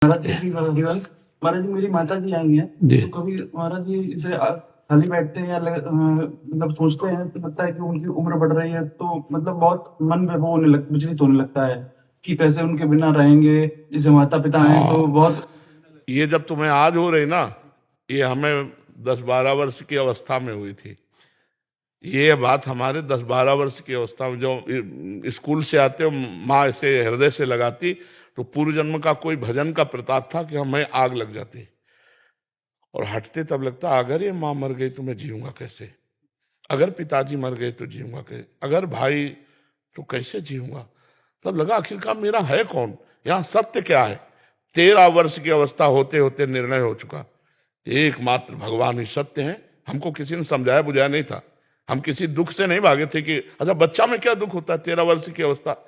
महाराज जी श्री हरिवंश। महाराज जी मेरी माता जी आई हैं, जी। तो कभी महाराज जी इसे खाली बैठते हैं या मतलब सोचते हैं तो लगता है कि उनकी उम्र बढ़ रही है, तो मतलब बहुत मन में वो विचलित होने लगता है कि कैसे उनके बिना रहेंगे। जैसे माता पिता हैं तो बहुत ये जब तुम्हें आज हो रही ना, ये हमें 10-12 वर्ष की अवस्था में हुई थी। ये बात हमारे 10-12 वर्ष की अवस्था में, जो स्कूल से आते हो माँ ऐसे हृदय से लगाती, तो पूर्व जन्म का कोई भजन का प्रताप था कि हमें आग लग जाती, और हटते तब लगता अगर ये माँ मर गई तो मैं जीऊंगा कैसे, अगर पिताजी मर गए तो जीऊंगा कैसे, अगर भाई तो कैसे जीऊंगा। तब लगा आखिरकार मेरा है कौन, यहाँ सत्य क्या है। 13 वर्ष की अवस्था होते होते निर्णय हो चुका, एकमात्र भगवान ही सत्य है। हमको किसी ने समझाया बुझाया नहीं था, हम किसी दुख से नहीं भागे थे कि अच्छा बच्चा में क्या दुख होता है। 13 वर्ष की अवस्था,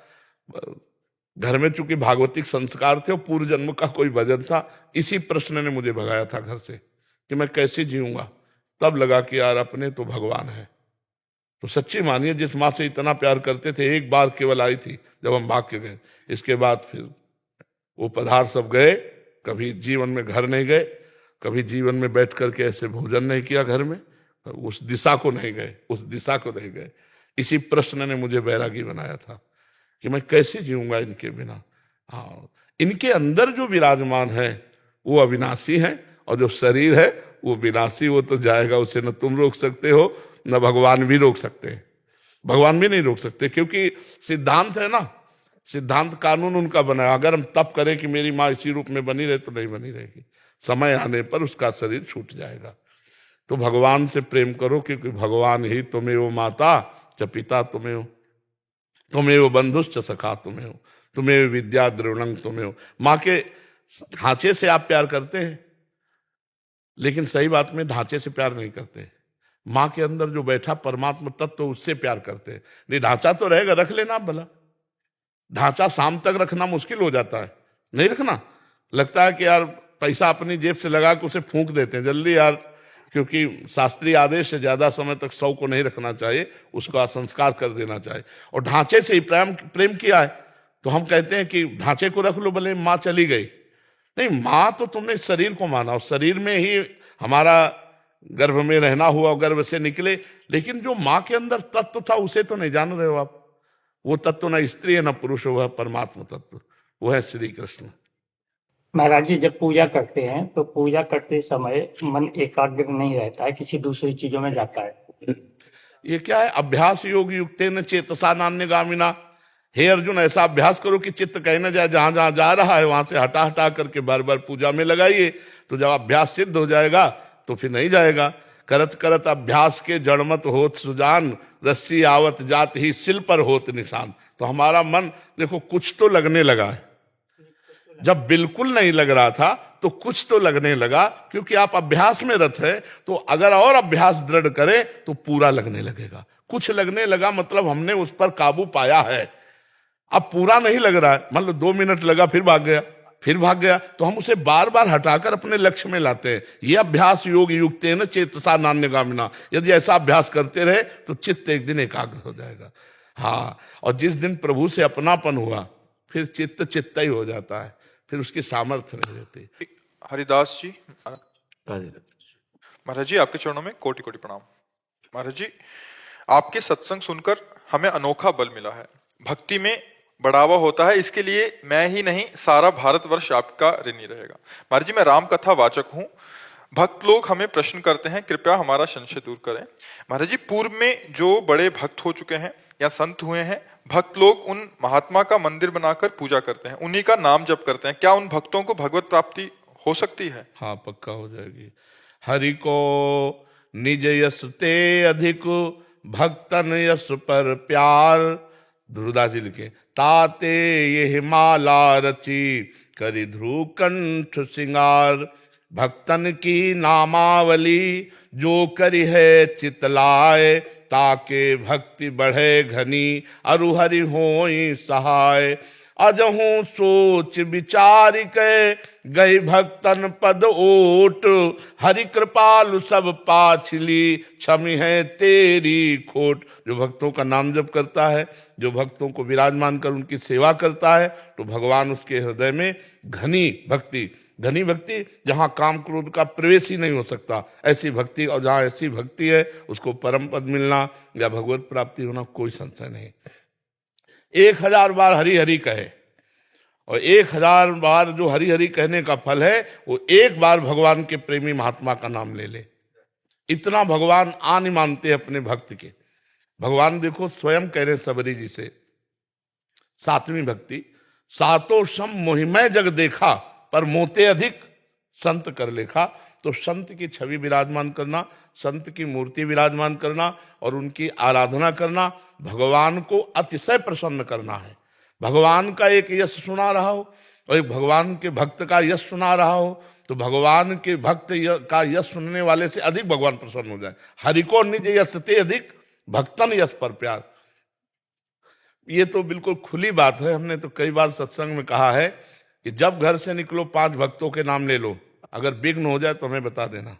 घर में चूंकि भागवतिक संस्कार थे और पूर्व जन्म का कोई भजन था, इसी प्रश्न ने मुझे भगाया था घर से कि मैं कैसे जीऊंगा। तब लगा कि यार अपने तो भगवान है। तो सच्ची मानिए, जिस माँ से इतना प्यार करते थे, एक बार केवल आई थी जब हम भाग के गए, इसके बाद फिर वो पधार सब गए। कभी जीवन में घर नहीं गए, कभी जीवन में बैठ करके ऐसे भोजन नहीं किया घर में, उस दिशा को नहीं गए, उस दिशा को नहीं गए। इसी प्रश्न ने मुझे बैरागी बनाया था कि मैं कैसे जीऊंगा इनके बिना। हाँ, इनके अंदर जो विराजमान है वो अविनाशी है, और जो शरीर है वो विनाशी, वो तो जाएगा, उसे न तुम रोक सकते हो न भगवान भी रोक सकते हैं। भगवान भी नहीं रोक सकते, क्योंकि सिद्धांत है ना, सिद्धांत कानून उनका बना है। अगर हम तप करें कि मेरी माँ इसी रूप में बनी रहे तो नहीं बनी रहेगी, समय आने पर उसका शरीर छूट जाएगा। तो भगवान से प्रेम करो, क्योंकि भगवान ही तुम्हें वो माता च पिता तुम्हें हो, तुम्हें वो बंधुश्च सखा तुम्हें हो, तुम्हें विद्या द्रविणंग तुम्हें हो। माँ के ढांचे से आप प्यार करते हैं, लेकिन सही बात में ढांचे से प्यार नहीं करते। माँ के अंदर जो बैठा परमात्मा तत्व, तो उससे प्यार करते हैं। नहीं, ढांचा तो रहेगा, रख लेना भला। ढांचा शाम तक रखना मुश्किल हो जाता है, नहीं रखना। लगता है कि यार पैसा अपनी जेब से लगा के उसे फूंक देते हैं जल्दी यार, क्योंकि शास्त्रीय आदेश है ज्यादा समय तक शव को नहीं रखना चाहिए, उसका संस्कार कर देना चाहिए। और ढांचे से ही प्रेम प्रेम किया है, तो हम कहते हैं कि ढांचे को रख लो, भले माँ चली गई। नहीं, माँ तो तुमने शरीर को माना, और शरीर में ही हमारा गर्भ में रहना हुआ, गर्भ से निकले, लेकिन जो माँ के अंदर तत्व था उसे तो नहीं जान रहे हो आप। वो तत्व न स्त्री है न पुरुष, वह परमात्मा तत्व, वो है श्री कृष्ण। महाराज जी जब पूजा करते हैं तो पूजा करते समय मन एकाग्र नहीं रहता है, किसी दूसरी चीजों में जाता है। ये क्या है, अभ्यास योग युक्तेन चेतसा नान्यगामिना। हे अर्जुन, ऐसा अभ्यास करो कि चित्त कहीं न जाए, जहां जहां जा रहा है वहां से हटा हटा करके बार बार पूजा में लगाइए। तो जब अभ्यास सिद्ध हो जाएगा तो फिर नहीं जाएगा। करत करत अभ्यास के जड़मत होत सुजान, रस्सी आवत जात ही सिल पर होत निशान। तो हमारा मन देखो कुछ तो लगने लगा है, जब बिल्कुल नहीं लग रहा था तो कुछ तो लगने लगा, क्योंकि आप अभ्यास में रत है। तो अगर और अभ्यास दृढ़ करें तो पूरा लगने लगेगा। कुछ लगने लगा मतलब हमने उस पर काबू पाया है। अब पूरा नहीं लग रहा है, मान लो 2 मिनट लगा फिर भाग गया, फिर भाग गया, तो हम उसे बार बार हटाकर अपने लक्ष्य में लाते हैं। ये अभ्यास योग युक्तेन चेतसा नान्यगामिना। यदि ऐसा अभ्यास करते रहे तो चित्त एक दिन एकाग्र हो जाएगा। हाँ, और जिस दिन प्रभु से अपनापन हुआ फिर चित्त चित्त ही हो जाता है, फिर उसकी सामर्थ्य नहीं रहती। हरिदास जी, महाराज जी आपके चरणों में कोटि कोटि प्रणाम। महाराज जी, आपके सत्संग सुनकर हमें अनोखा बल मिला है, भक्ति में बढ़ावा होता है। इसके लिए मैं ही नहीं सारा भारतवर्ष आपका ऋणी रहेगा। महाराज जी, मैं राम कथा वाचक हूँ। भक्त लोग हमें प्रश्न करते हैं, कृपया हमारा संशय दूर करें। महाराज जी, पूर्व में जो बड़े भक्त हो चुके हैं या संत हुए हैं, भक्त लोग उन महात्मा का मंदिर बनाकर पूजा करते हैं, उन्हीं का नाम जप करते हैं। क्या उन भक्तों को भगवत प्राप्ति हो सकती है? हाँ, पक्का हो जाएगी। हरि को निज यश ते अधिक, भक्तन यश पर प्यार। ध्रुवदास जी लिखे, ताते ये हिमाला रची, करी ध्रुव कंठ सिंगार। भक्तन की नामावली जो करी है चितलाय, ताके भक्ति बढ़े घनी, अरु हरि होई सहाय। अजहू सोच विचार के गई भक्तन पद ओट, हरि कृपालु सब पाछली क्षमी है तेरी खोट। जो भक्तों का नाम जप करता है, जो भक्तों को विराजमान कर उनकी सेवा करता है, तो भगवान उसके हृदय में घनी भक्ति जहां काम क्रोध का प्रवेश ही नहीं हो सकता, ऐसी भक्ति, और जहां ऐसी भक्ति है उसको परम पद मिलना या भगवत प्राप्ति होना कोई संशय नहीं। 1000 बार हरि हरि कहे, और 1000 बार जो हरि हरि कहने का फल है वो एक बार भगवान के प्रेमी महात्मा का नाम ले ले। इतना भगवान आन मानते हैं अपने भक्त के। भगवान देखो स्वयं कह रहे सबरी जी से, 7वीं भक्ति, सातों सम मोहिमय जग देखा, पर मोते अधिक संत कर लेखा। तो संत की छवि विराजमान करना, संत की मूर्ति विराजमान करना और उनकी आराधना करना भगवान को अतिशय प्रसन्न करना है। भगवान का एक यश सुना रहा हो और एक भगवान के भक्त का यश सुना रहा हो, तो भगवान के भक्त का यश सुनने वाले से अधिक भगवान प्रसन्न हो जाए। हरि को निज यश ते अधिक, भक्तन यश पर प्यार। ये तो बिल्कुल खुली बात है। हमने तो कई बार सत्संग में कहा है कि जब घर से निकलो 5 भक्तों के नाम ले लो, अगर विघ्न हो जाए तो हमें बता देना।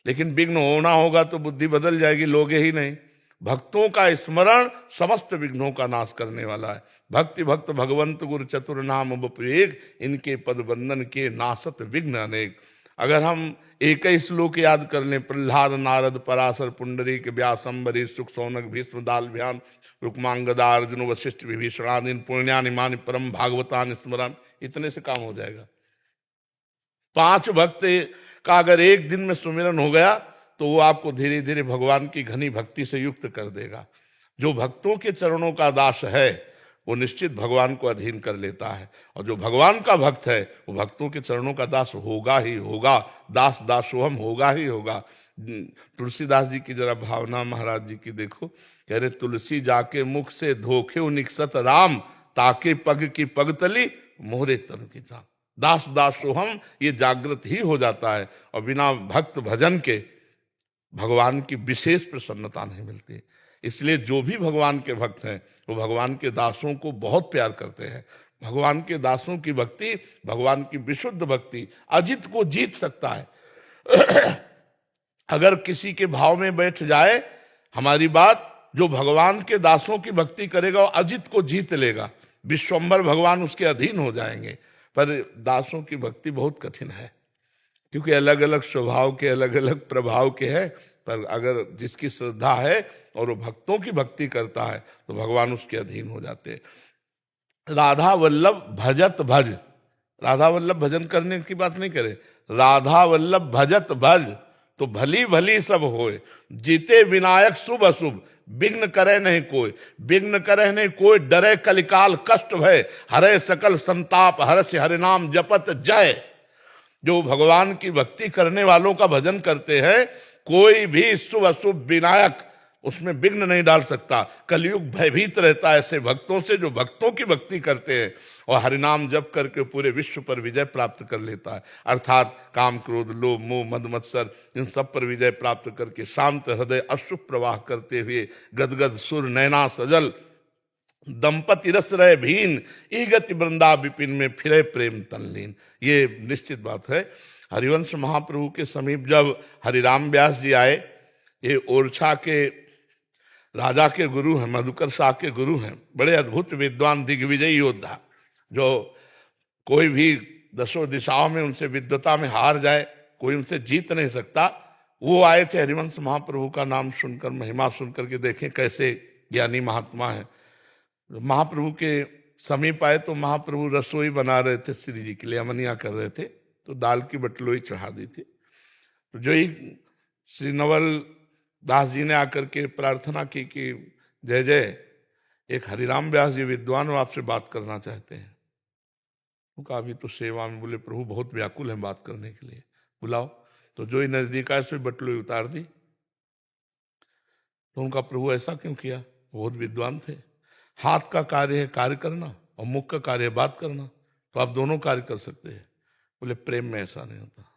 लेकिन विघ्न होना होगा तो बुद्धि बदल जाएगी, लोगे ही नहीं। भक्तों का स्मरण समस्त विघ्नों का नाश करने वाला है। भक्ति भक्त भगवंत गुरु चतुर नाम बपुएक, इनके पद बंधन के नासत विघ्न अनेक। अगर हम एक ही श्लोक याद कर लें, प्रहलाद नारद पराशर पुंडरीक व्यास अम्बरीश सुख सौनक भीष्म दाल भ्यान रुक्मांगदा अर्जुन वशिष्ठ विभीषणादीन पुण्यानि मानि परम भागवतान स्मरण, इतने से काम हो जाएगा। 5 भक्त का अगर एक दिन में सुमिरन हो गया तो वो आपको धीरे धीरे भगवान की घनी भक्ति से युक्त कर देगा। जो भक्तों के चरणों का दास है वो निश्चित भगवान को अधीन कर लेता है, और जो भगवान का भक्त है वो भक्तों के चरणों का दास होगा ही होगा। दास दासोहम होगा ही होगा। तुलसीदास जी की जरा भावना महाराज जी की देखो, कह रहे तुलसी जाके मुख से धोखे निकसत राम, ताके पग की पगतली मोहरे तन की चाप। दास दासोहम ये जागृत ही हो जाता है, और बिना भक्त भजन के भगवान की विशेष प्रसन्नता नहीं मिलती। इसलिए जो भी भगवान के भक्त हैं वो भगवान के दासों को बहुत प्यार करते हैं। भगवान के दासों की भक्ति, भगवान की विशुद्ध भक्ति अजित को जीत सकता है। अगर किसी के भाव में बैठ जाए हमारी बात, जो भगवान के दासों की भक्ति करेगा वो अजित को जीत लेगा। विश्वंभर भगवान उसके अधीन हो जाएंगे। पर दासों की भक्ति बहुत कठिन है, क्योंकि अलग अलग स्वभाव के, अलग अलग प्रभाव के हैं। पर अगर जिसकी श्रद्धा है और वो भक्तों की भक्ति करता है तो भगवान उसके अधीन हो जाते हैं। राधा वल्लभ भजत भज, राधा वल्लभ भजन करने की बात नहीं करे, राधा वल्लभ भजत भज, तो भली भली सब होए। जीते विनायक शुभ अशुभ, विघ्न करे नहीं कोई, विघ्न करे नहीं कोई, डरे कलिकाल कष्ट भय, हरे सकल संताप हर्ष हरि नाम जपत जय। जो भगवान की भक्ति करने वालों का भजन करते हैं, कोई भी शुभ अशुभ विनायक उसमें विघ्न नहीं डाल सकता। कलयुग भयभीत रहता है ऐसे भक्तों से जो भक्तों की भक्ति करते हैं, और हरिनाम जप करके पूरे विश्व पर विजय प्राप्त कर लेता है। अर्थात काम क्रोध लोभ मोह मद मत्सर इन सब पर विजय प्राप्त करके शांत हृदय अश्रु प्रवाह करते हुए गदगद सुर नैना सजल दंपति रस रहे भीन, ई गति वृंदा विपिन में फिरे प्रेम तनलीन। ये निश्चित बात है। हरिवंश महाप्रभु के समीप जब हरिराम व्यास जी आए, ये ओरछा के राजा के गुरु हैं, मधुकर शाह के गुरु हैं, बड़े अद्भुत विद्वान दिग्विजयी योद्धा, जो कोई भी 10 दिशाओं में उनसे विद्वता में हार जाए कोई उनसे जीत नहीं सकता। वो आए थे हरिवंश महाप्रभु का नाम सुनकर, महिमा सुनकर के देखें कैसे ज्ञानी महात्मा है। महाप्रभु के समीप आए तो महाप्रभु रसोई बना रहे थे, श्री जी के लिए अमनिया कर रहे थे, तो दाल की बटलोई चढ़ा दी थी। तो जो ही श्री नवल दास जी ने आकर के प्रार्थना की कि जय जय, एक हरिराम व्यास जी विद्वान वो आपसे बात करना चाहते हैं। उनका अभी तो सेवा में, बोले प्रभु बहुत व्याकुल है बात करने के लिए, बुलाओ। तो जो ही नजदीक आए सो बटलोई उतार दी। तो उनका प्रभु ऐसा क्यों किया? बहुत विद्वान थे। हाथ का कार्य है कार्य करना और मुख का कार्य है बात करना, तो आप दोनों कार्य कर सकते हैं। बोले प्रेम में ऐसा नहीं होता।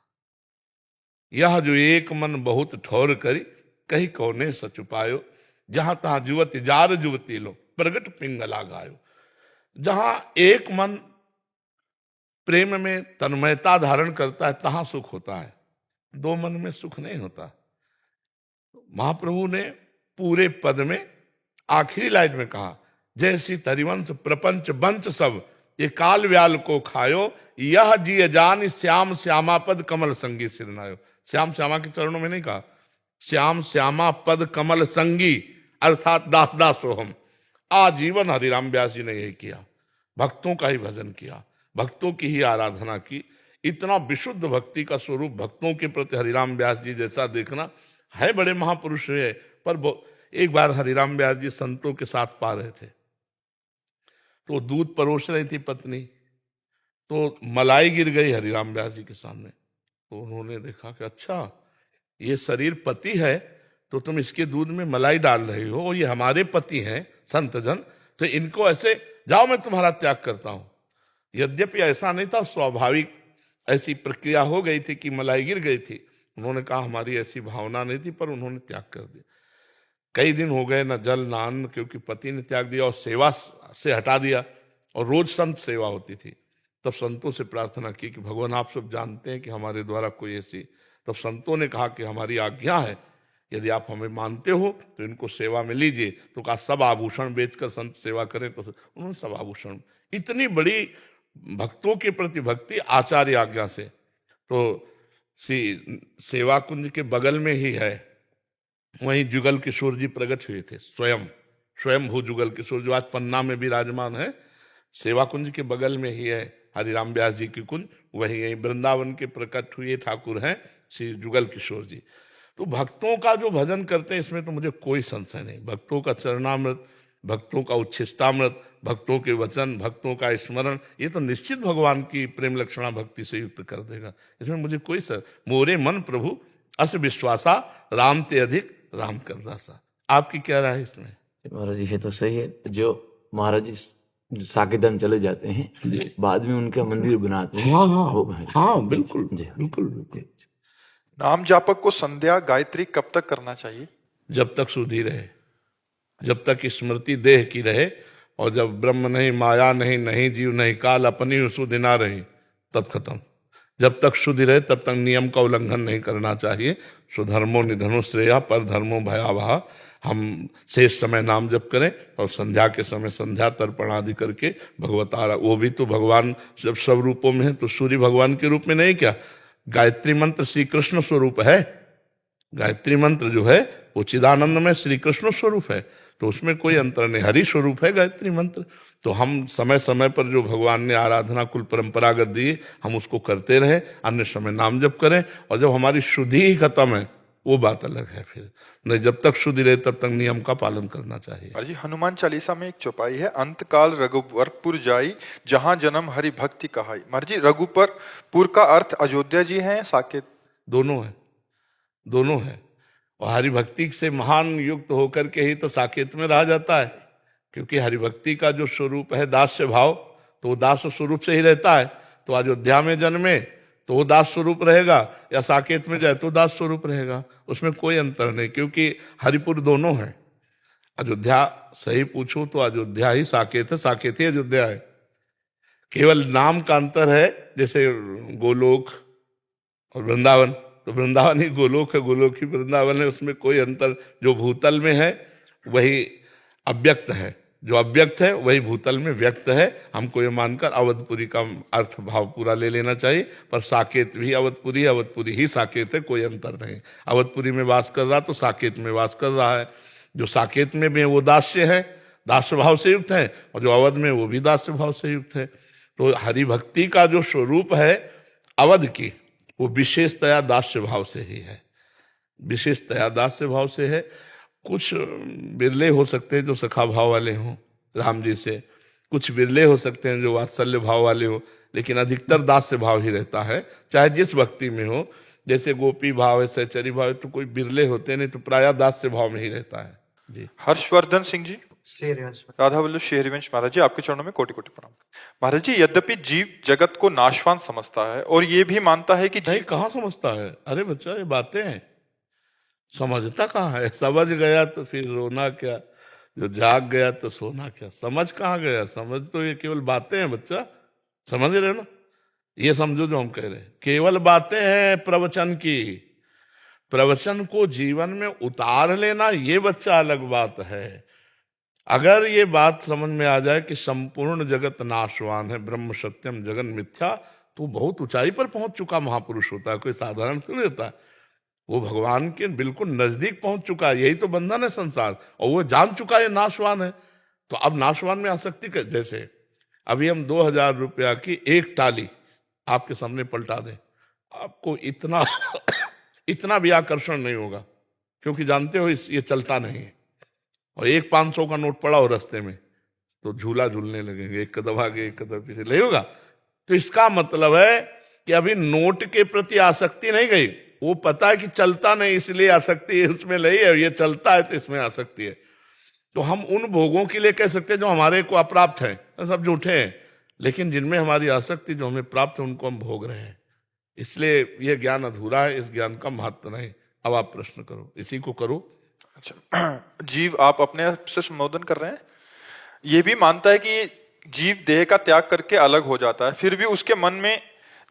यह जो एक मन बहुत ठौर करी, कहीं कौने सच पायो, जहां तहां जुवती जार जुवती लो, प्रगट पिंगला गायो। जहां एक मन प्रेम में तन्मयता धारण करता है तहां सुख होता है, दो मन में सुख नहीं होता। महाप्रभु ने पूरे पद में आखिरी लाइन में कहा, जैसी तरिवंश प्रपंच बंच सब ये काल व्याल को खायो, यह जिय जान श्याम श्यामा पद कमल संगी सिरनायो। श्याम श्यामा के चरणों में नहीं कहा, श्याम श्यामा पद कमल संगी अर्थात दास दास सोहम। आजीवन हरिराम व्यास जी ने यही किया, भक्तों का ही भजन किया, भक्तों की ही आराधना की। इतना विशुद्ध भक्ति का स्वरूप भक्तों के प्रति हरिराम व्यास जी जैसा देखना है, बड़े महापुरुष है। पर एक बार हरिराम व्यास जी संतों के साथ पा रहे थे, तो दूध परोस रही थी पत्नी, तो मलाई गिर गई हरिराम व्यास जी के सामने। तो उन्होंने देखा कि अच्छा, ये शरीर पति है तो तुम इसके दूध में मलाई डाल रही हो, ये हमारे पति हैं संत जन, तो इनको ऐसे जाओ मैं तुम्हारा त्याग करता हूं। यद्यपि ऐसा नहीं था, स्वाभाविक ऐसी प्रक्रिया हो गई थी कि मलाई गिर गई थी। उन्होंने कहा हमारी ऐसी भावना नहीं थी, पर उन्होंने त्याग कर दिया। कई दिन हो गए न जल न अन्न, क्योंकि पति ने त्याग दिया और सेवा से हटा दिया, और रोज संत सेवा होती थी। तब संतों से प्रार्थना की कि भगवान आप सब जानते हैं कि हमारे द्वारा कोई ऐसी, तब संतों ने कहा कि हमारी आज्ञा है, यदि आप हमें मानते हो तो इनको सेवा में लीजिए। तो कहा सब आभूषण बेचकर संत सेवा करें, तो उन्होंने सब आभूषण। इतनी बड़ी भक्तों के प्रति भक्ति आचार्य आज्ञा से। तो सेवा कुंज के बगल में ही है, वहीं जुगल किशोर जी प्रकट हुए थे, स्वयं भू जुगल किशोर, जो आज पन्ना में विराजमान है। सेवा कुंज के बगल में ही है हरिराम व्यास जी की कुंज, वही यही वृंदावन के प्रकट हुए ठाकुर हैं श्री जुगल किशोर जी। तो भक्तों का जो भजन करते हैं इसमें तो मुझे कोई संशय नहीं। भक्तों का चरणामृत, भक्तों का उच्छिष्टामृत, भक्तों के वचन, भक्तों का स्मरण, ये तो निश्चित भगवान की प्रेम लक्षणा भक्ति से युक्त कर देगा। इसमें मुझे कोई सर मोरे मन प्रभु अस विश्वासा राम ते अधिक राम कर दासा। आपकी क्या राय है इसमें? महाराज जी ये तो सही है। जो महाराज जी जो साकेतम चले जाते हैं, बाद में उनका मंदिर बनाते हैं। हाँ बिल्कुल जी, बिल्कुल बिल्कुल। नाम जापक को संध्या गायत्री कब तक करना चाहिए? जब तक सुधी रहे, जब तक स्मृति देह की रहे, और जब ब्रह्म नहीं, माया नहीं, नहीं जीव नहीं काल, अपनी सुधि ना रही, तब खत्म। जब तक शुद्धि रहे तब तक नियम का उल्लंघन नहीं करना चाहिए। सुधर्मो निधनो श्रेया पर धर्मो भयावह। हम शेष समय नाम जप करें और संध्या के समय संध्या तर्पण आदि करके भगवत वो भी तो भगवान जब सब रूपों में है, तो सूर्य भगवान के रूप में नहीं क्या? गायत्री मंत्र श्री कृष्ण स्वरूप है। गायत्री मंत्र जो है वो चिदानंद में श्री कृष्ण स्वरूप है, तो उसमें कोई अंतर नहीं, हरि स्वरूप है गायत्री मंत्र। तो हम समय समय पर जो भगवान ने आराधना कुल परंपरागत दी, हम उसको करते रहे, अन्य समय नाम जप करें। और जब हमारी शुद्धि ही खत्म है वो बात अलग है, फिर नहीं, जब तक शुद्धि रहे तब तक नियम का पालन करना चाहिए। जी हनुमान चालीसा में एक चौपाई है, अंतकाल रघुवरपुर जाई जहां जन्म हरि भक्ति कहाई। महाराज जी रघुवरपुर का अर्थ अयोध्या जी है, साकेत? दोनों है, दोनों है। और हरिभक्ति से महान युक्त होकर के ही तो साकेत में रहा जाता है, क्योंकि हरिभक्ति का जो स्वरूप है दास्य भाव, तो वो दास स्वरूप से ही रहता है। तो अयोध्या में जन्मे तो वो दास स्वरूप रहेगा, या साकेत में जाए तो दास स्वरूप रहेगा, उसमें कोई अंतर नहीं, क्योंकि हरिपुर दोनों है। अयोध्या सही पूछो तो अयोध्या ही साकेत है, साकेत ही अयोध्या है, केवल नाम का अंतर है। जैसे गोलोक और वृंदावन, तो वृंदावन ही गोलोक है, गोलोक ही वृंदावन है, उसमें कोई अंतर। जो भूतल में है वही अव्यक्त है, जो अव्यक्त है वही भूतल में व्यक्त है। हमको ये मानकर अवधपुरी का अर्थ भाव पूरा ले लेना चाहिए, पर साकेत भी अवधपुरी, अवधपुरी ही साकेत है, कोई अंतर नहीं। अवधपुरी में वास कर रहा तो साकेत में वास कर रहा है। जो साकेत में भी है वो दास्य है, दास्य भाव से युक्त है, और जो अवध में वो भी दास्य भाव से युक्त है। तो हरिभक्ति का जो स्वरूप है अवध की, वो विशेषतया दास्य भाव से ही है, विशेषतया दास्य भाव से है। कुछ बिरले हो सकते हैं जो सखा भाव वाले हों राम जी से, कुछ बिरले हो सकते हैं जो वात्सल्य भाव वाले हो, लेकिन अधिकतर दास्य भाव ही रहता है, चाहे जिस भक्ति में हो। जैसे गोपी भाव है, सहचरी भाव है, तो कोई बिरले होते नहीं, तो प्रायः दास्य भाव में ही रहता है जी। हर्षवर्धन सिंह जी, राधा वल्लभ शेरवंश महाराज जी, आपके चरणों में कोटि कोटि प्रणाम। महाराज जी यद्यपि जीव जगत को नाशवान समझता है और ये भी मानता है कि नहीं, कहाँ समझता है? अरे बच्चा, ये बातें हैं, समझता कहाँ है? समझ गया तो फिर रोना क्या। जो जाग गया तो सोना क्या, समझ कहाँ गया, समझ तो ये केवल बातें हैं बच्चा, समझ रहे हो ना, ये समझो जो हम कह रहे हैं, केवल बातें हैं प्रवचन की, प्रवचन को जीवन में उतार लेना ये बच्चा अलग बात है। अगर ये बात समझ में आ जाए कि संपूर्ण जगत नाशवान है, ब्रह्म सत्यम जगन मिथ्या, तो बहुत ऊंचाई पर पहुंच चुका महापुरुष होता है, कोई साधारण थोड़ी होता है, वो भगवान के बिल्कुल नजदीक पहुंच चुका है। यही तो बंधन है संसार, और वो जान चुका है नाशवान है। तो अब नाशवान में आसक्ति कर, जैसे अभी हम 2000 रुपया की एक टाली आपके सामने पलटा दें, आपको इतना इतना भी आकर्षण नहीं होगा, क्योंकि जानते हो ये चलता नहीं है। और एक 500 का नोट पड़ा हो रास्ते में तो झूला झूलने लगेंगे, एक कदम आगे एक कदम पीछे, नहीं होगा। तो इसका मतलब है कि अभी नोट के प्रति आसक्ति नहीं गई, वो पता है कि चलता नहीं इसलिए आसक्ति है, उसमें नहीं है, ये चलता है तो इसमें आसक्ति है। तो हम उन भोगों के लिए कह सकते हैं जो हमारे को अप्राप्त है, सब झूठे हैं, लेकिन जिनमें हमारी आसक्ति जो हमें प्राप्त है उनको हम भोग रहे हैं, इसलिए यह ज्ञान अधूरा है, इस ज्ञान का महत्व नहीं। अब आप प्रश्न करो, इसी को करो। अच्छा, जीव आप अपने आप से संबोधन कर रहे हैं, ये भी मानता है कि जीव देह का त्याग करके अलग हो जाता है, फिर भी उसके मन में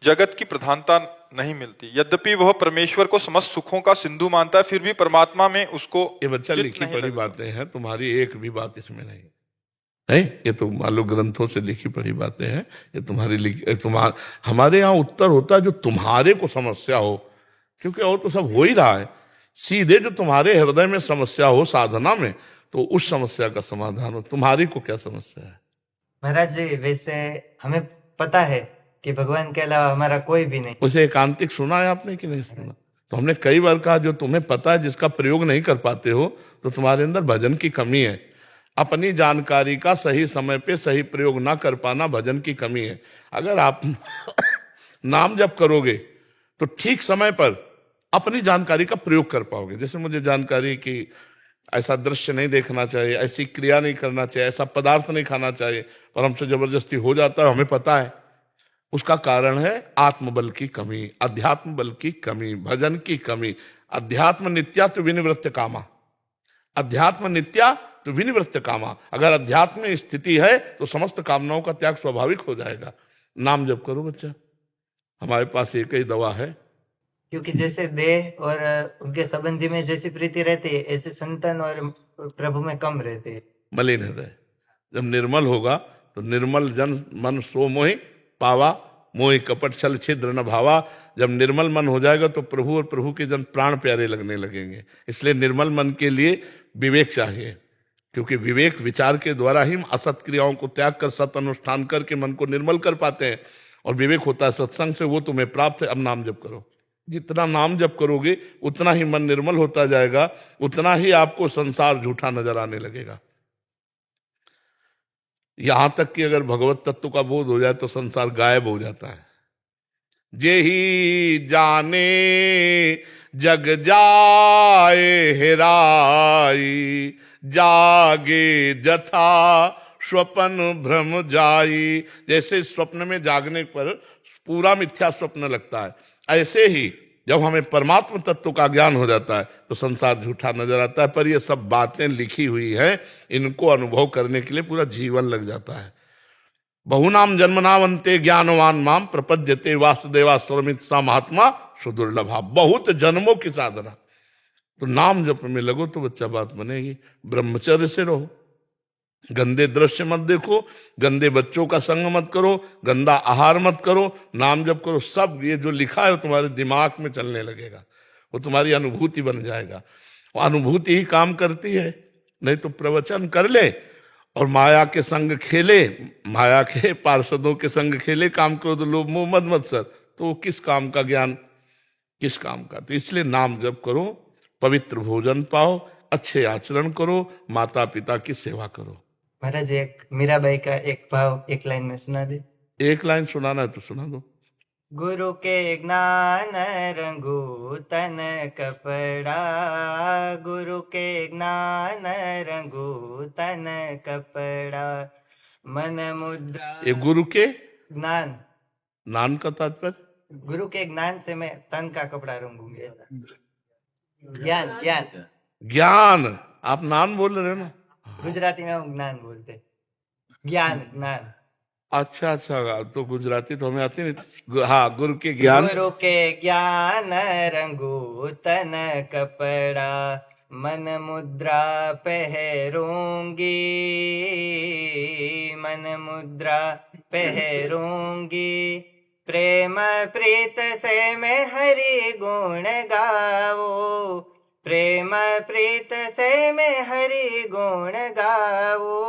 जगत की प्रधानता नहीं मिलती, यद्यपि वह परमेश्वर को समस्त सुखों का सिंधु मानता है, फिर भी परमात्मा में उसको ये बच्चा चित्त लिखी नहीं पढ़ी लगता। बातें हैं, तुम्हारी एक भी बात इसमें नहीं है, ये तो मान लो ग्रंथों से लिखी पढ़ी बातें हैं, ये तुम्हारी हमारे यहाँ उत्तर होता है जो तुम्हारे को समस्या हो, क्योंकि और तो सब हो ही रहा है। सीधे जो तुम्हारे हृदय में समस्या हो साधना में, तो उस समस्या का समाधान हो। तुम्हारी को क्या समस्या है? महाराज जी, वैसे हमें पता है कि भगवान के अलावा हमारा कोई भी नहीं। उसे एकांतिक सुना है आपने कि नहीं सुना? तो हमने कई बार कहा जो तुम्हें पता है, जिसका प्रयोग नहीं कर पाते हो, तो तुम्हारे अंदर भजन की कमी है। अपनी जानकारी का सही समय पे सही प्रयोग ना कर पाना भजन की कमी है। अगर आप नाम जप करोगे तो ठीक समय पर अपनी जानकारी का प्रयोग कर पाओगे। जैसे मुझे जानकारी की ऐसा दृश्य नहीं देखना चाहिए, ऐसी क्रिया नहीं करना चाहिए, ऐसा पदार्थ नहीं खाना चाहिए, और हमसे जबरदस्ती हो जाता है, हमें पता है। उसका कारण है आत्मबल की कमी, अध्यात्म बल की कमी, भजन की कमी। अध्यात्म नित्या तो विनिवृत्त कामा, अध्यात्म नित्या तो विनिवृत्त कामा। अगर अध्यात्म में स्थिति है तो समस्त कामनाओं का त्याग स्वाभाविक हो जाएगा। नाम जप करो बच्चा, हमारे पास एक ही दवा है। क्योंकि जैसे देह और उनके संबंधी में जैसी प्रीति रहती है, ऐसे संतान और प्रभु में कम रहती है। मलिन हृदय जब निर्मल होगा तो निर्मल जन मन सो मोहि पावा, मोहि कपट छल छिद्र न भावा। जब निर्मल मन हो जाएगा तो प्रभु और प्रभु के जन प्राण प्यारे लगने लगेंगे। इसलिए निर्मल मन के लिए विवेक चाहिए, क्योंकि विवेक विचार के द्वारा ही असत क्रियाओं को त्याग कर सत अनुष्ठान करके मन को निर्मल कर पाते हैं। और विवेक होता है सत्संग से, वो तुम्हें प्राप्त है। अब नाम जप करो, जितना नाम जप करोगे उतना ही मन निर्मल होता जाएगा, उतना ही आपको संसार झूठा नजर आने लगेगा। यहां तक कि अगर भगवत तत्व का बोध हो जाए तो संसार गायब हो जाता है। जे ही जाने जग जाए हेराई, जागे जथा स्वप्न भ्रम जाई। जैसे स्वप्न में जागने पर पूरा मिथ्या स्वप्न लगता है, ऐसे ही जब हमें परमात्म तत्व का ज्ञान हो जाता है तो संसार झूठा नजर आता है। पर ये सब बातें लिखी हुई हैं, इनको अनुभव करने के लिए पूरा जीवन लग जाता है। बहुनाम जन्मनावंते ज्ञानवान माम प्रपद्यते वासुदेवा स्वरमित सा महात्मा सुदुर्लभा। बहुत जन्मों की साधना, तो नाम जप में लगो तो बच्चा बात बनेगी। ब्रह्मचर्य से रहो, गंदे दृश्य मत देखो, गंदे बच्चों का संग मत करो, गंदा आहार मत करो, नाम जप करो। सब ये जो लिखा है तुम्हारे दिमाग में चलने लगेगा, वो तुम्हारी अनुभूति बन जाएगा। वो अनुभूति ही काम करती है। नहीं तो प्रवचन कर ले और माया के संग खेले, माया के पार्षदों के संग खेले, काम करो तो लोभ मोह मद मत्सर, तो किस काम का ज्ञान, किस काम का। तो इसलिए नाम जप करो, पवित्र भोजन पाओ, अच्छे आचरण करो, माता पिता की सेवा करो। महाराज, एक मीराबाई का एक भाव एक लाइन में सुना दे। एक लाइन सुनाना है तो सुना दो। गुरु के ज्ञान रंगू तन कपड़ा, गुरु के ज्ञान रंगू तन कपड़ा, मन मुद्रा। ये गुरु के ज्ञान, नान का तात्पर्य, गुरु के ज्ञान से मैं तन का कपड़ा रंगूंगी। ज्ञान ज्ञान ज्ञान। आप नान बोल रहे हो ना, गुजराती में हम ज्ञान बोलते हैं। ज्ञान ज्ञान। अच्छा अच्छा, तो गुजराती तो हमें आती नहीं। हाँ, गुरु के ज्ञान। गुरु के ज्ञान रंगू तन कपड़ा, मन मुद्रा पहरूंगी, मन मुद्रा पहरूंगी, प्रेम प्रीत से मैं हरि गुण गावो, प्रेम प्रीत से मैं हरि गुण गावो,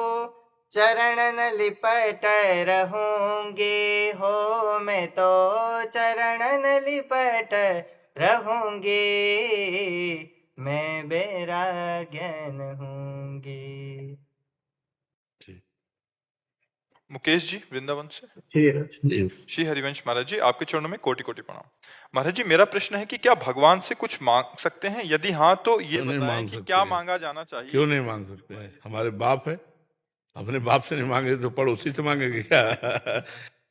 चरण न लिपट रहूंगी हो, मैं तो चरण न लिपट रहूंगी, मैं बैराग्यन हूंगी। मुकेश जी वृंदावन से। श्री हरिवंश महाराज जी, आपके चरणों में कोटि कोटि प्रणाम। महाराज जी, मेरा प्रश्न है कि क्या भगवान से कुछ मांग सकते हैं? यदि हाँ तो ये क्यों नहीं बताएं मांग कि सकते क्या हैं? मांगा जाना चाहिए? क्यों नहीं मांग सकते हैं? हमारे बाप है, अपने बाप से नहीं मांगे तो पड़ोसी से मांगेंगे क्या?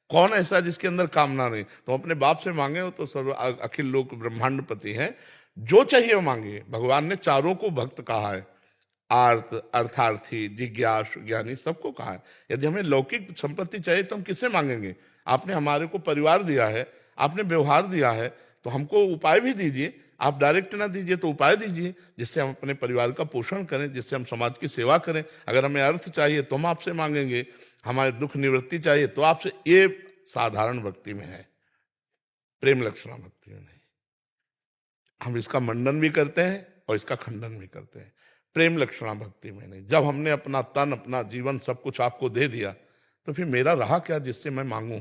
कौन ऐसा जिसके अंदर कामना नहीं? तो अपने बाप से मांगे हो तो सर्व अखिल लोक ब्रह्मांडपति हैं, जो चाहिए वो मांगे। भगवान ने चारों को भक्त कहा है, आर्त, अर्थार्थी, जिज्ञासु, ज्ञानी, सबको कहा है। यदि हमें लौकिक संपत्ति चाहिए तो हम किससे मांगेंगे? आपने हमारे को परिवार दिया है, आपने व्यवहार दिया है, तो हमको उपाय भी दीजिए। आप डायरेक्ट ना दीजिए तो उपाय दीजिए, जिससे हम अपने परिवार का पोषण करें, जिससे हम समाज की सेवा करें। अगर हमें अर्थ चाहिए तो हम आपसे मांगेंगे, हमारे दुख निवृत्ति चाहिए तो आपसे। ये साधारण भक्ति में है, प्रेम लक्षणा भक्ति में नहीं। हम इसका मंडन भी करते हैं और इसका खंडन भी करते हैं, प्रेम लक्षणा भक्ति में नहीं। जब हमने अपना तन, अपना जीवन, सब कुछ आपको दे दिया, तो फिर मेरा रहा क्या जिससे मैं मांगूं?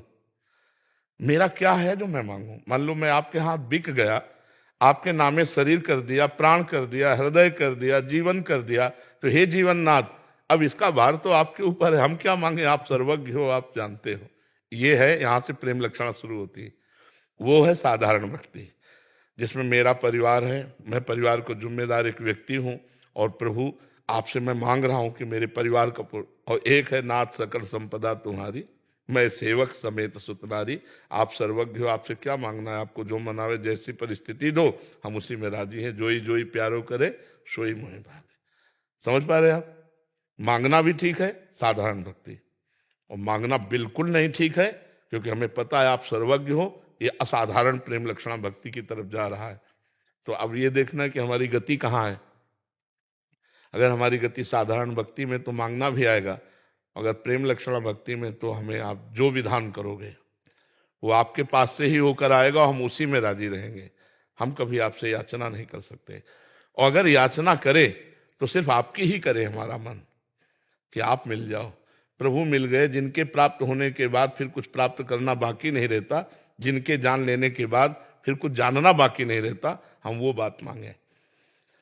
मेरा क्या है जो मैं मांगूं? मान लो मैं आपके हाथ बिक गया, आपके नामे शरीर कर दिया, प्राण कर दिया, हृदय कर दिया, जीवन कर दिया, तो हे जीवननाथ, अब इसका भार तो आपके ऊपर है, हम क्या मांगे? आप सर्वज्ञ हो, आप जानते हो। ये है, यहां से प्रेम लक्षणा शुरू होती है। वो है साधारण भक्ति, जिसमें मेरा परिवार है, मैं परिवार को जिम्मेदार एक व्यक्ति हूं, और प्रभु आपसे मैं मांग रहा हूं कि मेरे परिवार का और एक है नाथ सकल संपदा तुम्हारी, मैं सेवक समेत सुतनारी। आप सर्वज्ञ हो, आपसे क्या मांगना है? आपको जो मनावे, जैसी परिस्थिति दो, हम उसी में राजी हैं। जोई जोई प्यारो करे, सोई मोहि भागे। समझ पा रहे आप? मांगना भी ठीक है, साधारण भक्ति, और मांगना बिल्कुल नहीं ठीक है, क्योंकि हमें पता है आप सर्वज्ञ हो। ये असाधारण प्रेम लक्षणा भक्ति की तरफ जा रहा है। तो अब ये देखना कि हमारी गति कहाँ है। अगर हमारी गति साधारण भक्ति में तो मांगना भी आएगा, अगर प्रेम लक्षणा भक्ति में तो हमें आप जो विधान करोगे वो आपके पास से ही होकर आएगा, हम उसी में राजी रहेंगे। हम कभी आपसे याचना नहीं कर सकते, और अगर याचना करे तो सिर्फ आपकी ही करे हमारा मन, कि आप मिल जाओ। प्रभु मिल गए, जिनके प्राप्त होने के बाद फिर कुछ प्राप्त करना बाकी नहीं रहता, जिनके जान लेने के बाद फिर कुछ जानना बाकी नहीं रहता, हम वो बात मांगे।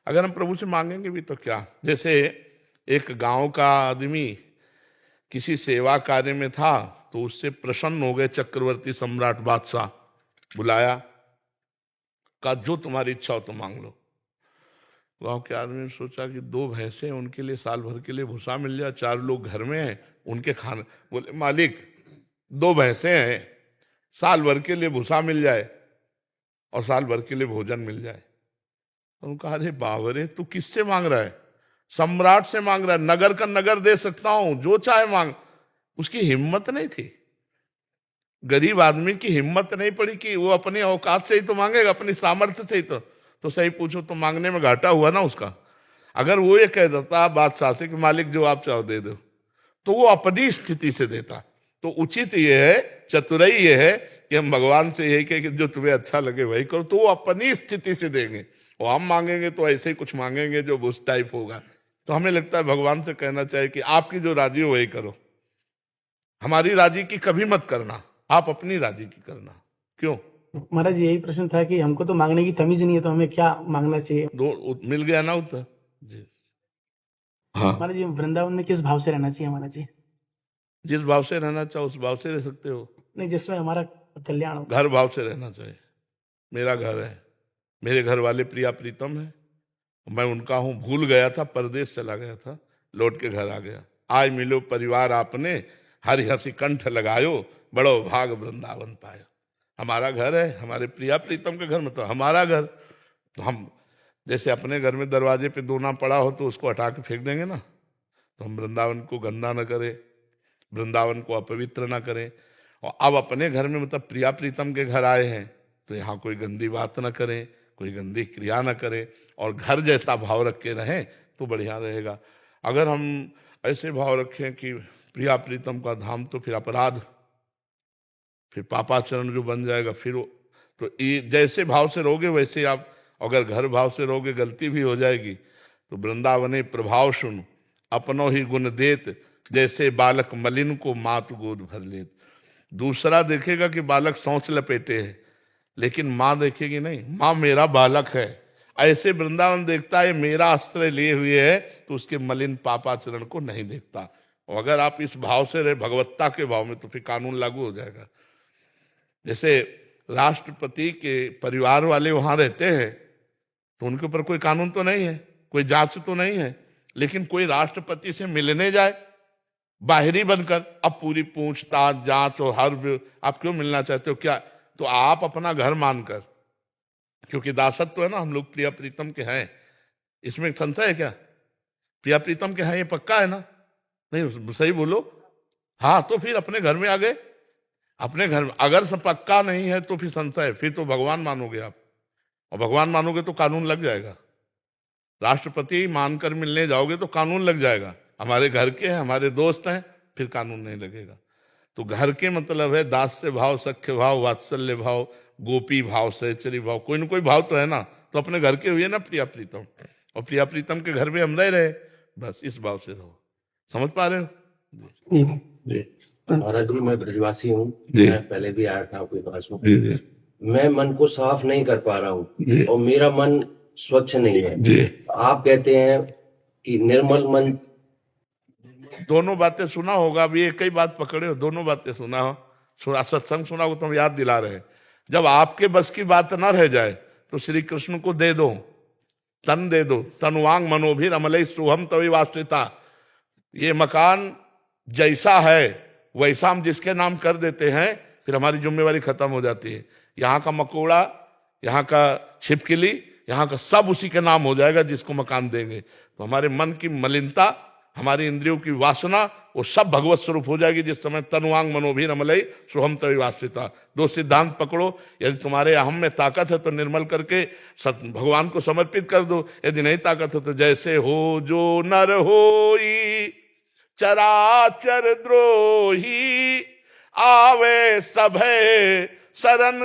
अगर हम प्रभु से मांगेंगे भी तो क्या? जैसे एक गांव का आदमी किसी सेवा कार्य में था, तो उससे प्रसन्न हो गए चक्रवर्ती सम्राट बादशाह, बुलाया, कहा जो तुम्हारी इच्छा हो तो मांग लो। गांव के आदमी ने सोचा कि 2 भैंसे हैं, उनके लिए साल भर के लिए भूसा मिल जाए, 4 लोग घर में हैं, उनके खाने। बोले मालिक 2 भैंसे हैं, साल भर के लिए भूसा मिल जाए और साल भर के लिए भोजन मिल जाए। उन्होंने कहा अरे बावरे, तू किससे मांग रहा है? सम्राट से मांग रहा है, नगर का नगर दे सकता हूं, जो चाहे मांग। उसकी हिम्मत नहीं थी, गरीब आदमी की हिम्मत नहीं पड़ी कि वो अपनी औकात से ही तो मांगेगा, अपनी सामर्थ्य से ही तो सही पूछो तो मांगने में घाटा हुआ ना उसका। अगर वो ये कह देता बादशाह से कि मालिक जो आप चाहो दे दो, तो वो अपनी स्थिति से देता। तो उचित ये है, चतुराई ये है कि हम भगवान से यही कहे कि जो तुम्हें अच्छा लगे वही करो, तो वो अपनी स्थिति से देंगे। और हम मांगेंगे तो ऐसे ही कुछ मांगेंगे जो उस टाइप होगा। तो हमें लगता है भगवान से कहना चाहिए कि आपकी जो राजी हो वही करो, हमारी राजी की कभी मत करना, आप अपनी राजी की करना। क्यों? महाराज यही प्रश्न था कि हमको तो मांगने की तमीज नहीं है, तो हमें क्या मांगना चाहिए? मिल गया ना उत्तर जी। हाँ, महाराज जी वृंदावन में किस भाव से रहना चाहिए महाराज जी? जिस भाव से रहना चाहो उस भाव से रह सकते हो। नहीं, जिसमें हमारा कल्याण हो। घर भाव से रहना चाहिए। मेरा घर है, मेरे घर वाले प्रिया प्रीतम है, मैं उनका हूं। भूल गया था, परदेश चला गया था, लौट के घर आ गया। आज मिलो परिवार आपने, हरि हंसी कंठ लगायो, बड़ो भाग वृंदावन पायो। हमारा घर है, हमारे प्रिया प्रीतम के घर में तो हमारा घर। तो हम जैसे अपने घर में दरवाजे पे दोना पड़ा हो तो उसको हटा के फेंक देंगे ना, तो हम वृंदावन को गंदा न करें, वृंदावन को अपवित्र न करें। और अब अपने घर में मतलब प्रिया प्रीतम के घर आए हैं तो यहाँ कोई गंदी बात न करें, कोई गंदी क्रिया न करें, और घर जैसा भाव रख के रहें तो बढ़िया रहेगा। अगर हम ऐसे भाव रखें कि प्रिया प्रीतम का धाम, तो फिर अपराध, फिर पापाचरण जो बन जाएगा, फिर तो ये जैसे भाव से रहोगे वैसे आप, अगर घर भाव से रहोगे गलती भी हो जाएगी। तो वृंदावने प्रभाव सुन अपनो ही गुण देत, जैसे बालक मलिन को मात गोद भर लेत। दूसरा देखेगा कि बालक सोच लपेटे है, लेकिन माँ देखेगी नहीं, माँ मेरा बालक है। ऐसे वृंदावन देखता है मेरा आश्रय लिए हुए है, तो उसके मलिन पापाचरण को नहीं देखता। और अगर आप इस भाव से रहे, भगवत्ता के भाव में, तो फिर कानून लागू हो जाएगा। जैसे राष्ट्रपति के परिवार वाले वहां रहते हैं तो उनके ऊपर कोई कानून तो नहीं है, कोई जांच तो नहीं है, लेकिन कोई राष्ट्रपति से मिलने जाए बाहरी बनकर, अब पूरी पूछताछ जांच और हर, आप क्यों मिलना चाहते हो क्या? तो आप अपना घर मानकर, क्योंकि दासत्व है ना, हम लोग प्रिया प्रीतम के हैं, इसमें संशय है क्या? प्रिया प्रीतम के हैं ये पक्का है ना? नहीं, सही बोलो। हाँ, तो फिर अपने घर में आ गए, अपने घर में। अगर सब पक्का नहीं है तो फिर संशय है, फिर तो भगवान मानोगे आप, और भगवान मानोगे तो कानून लग जाएगा। राष्ट्रपति मानकर मिलने जाओगे तो कानून लग जाएगा, हमारे घर के हैं, हमारे दोस्त हैं, फिर कानून नहीं लगेगा। तो घर के मतलब है दास्य भाव, सख्य भाव, वात्सल्य भाव, गोपी भाव, सहचरी भाव, कोई ना कोई भाव तो है ना। तो अपने घर के हुए ना प्रिया प्रीतम, और प्रिया प्रीतम के घर में हम रह रहे, बस इस भाव से रहो। समझ पा रहे हो? महाराज जी, मैं ब्रजवासी हूँ, जी। मैं पहले भी आया था आपके पास में। जी जी मैं मन को साफ नहीं कर पा रहा हूँ और मेरा मन स्वच्छ नहीं है जी। आप कहते हैं कि निर्मल मन। दोनों बातें सुना होगा, अभी एक ही बात पकड़े हो, दोनों बातें सुना हो, सत्संग सुना हो, तुम याद दिला रहे। जब आपके बस की बात ना रह जाए तो श्री कृष्ण को दे दो, तन दे दो, तनुवांग मनोभिर अमलई सुहम तवी वास्तिता। ये मकान जैसा है वैसा हम जिसके नाम कर देते हैं, फिर हमारी जिम्मेवारी खत्म हो जाती है। यहाँ का मकोड़ा, यहाँ का छिपकली, यहाँ का सब उसी के नाम हो जाएगा जिसको मकान देंगे। तो हमारे मन की मलिनता, हमारी इंद्रियों की वासना, वो सब भगवत स्वरूप हो जाएगी जिस समय तनुवांग मनोभिर अमलई सुहम तवी वास्तिता। दो सिद्धांत पकड़ो, यदि तुम्हारे अहम में ताकत है तो निर्मल करके भगवान को समर्पित कर दो, यदि नहीं ताकत है तो जैसे हो जो नर होई चराचर द्रोही, आवे सभे शरण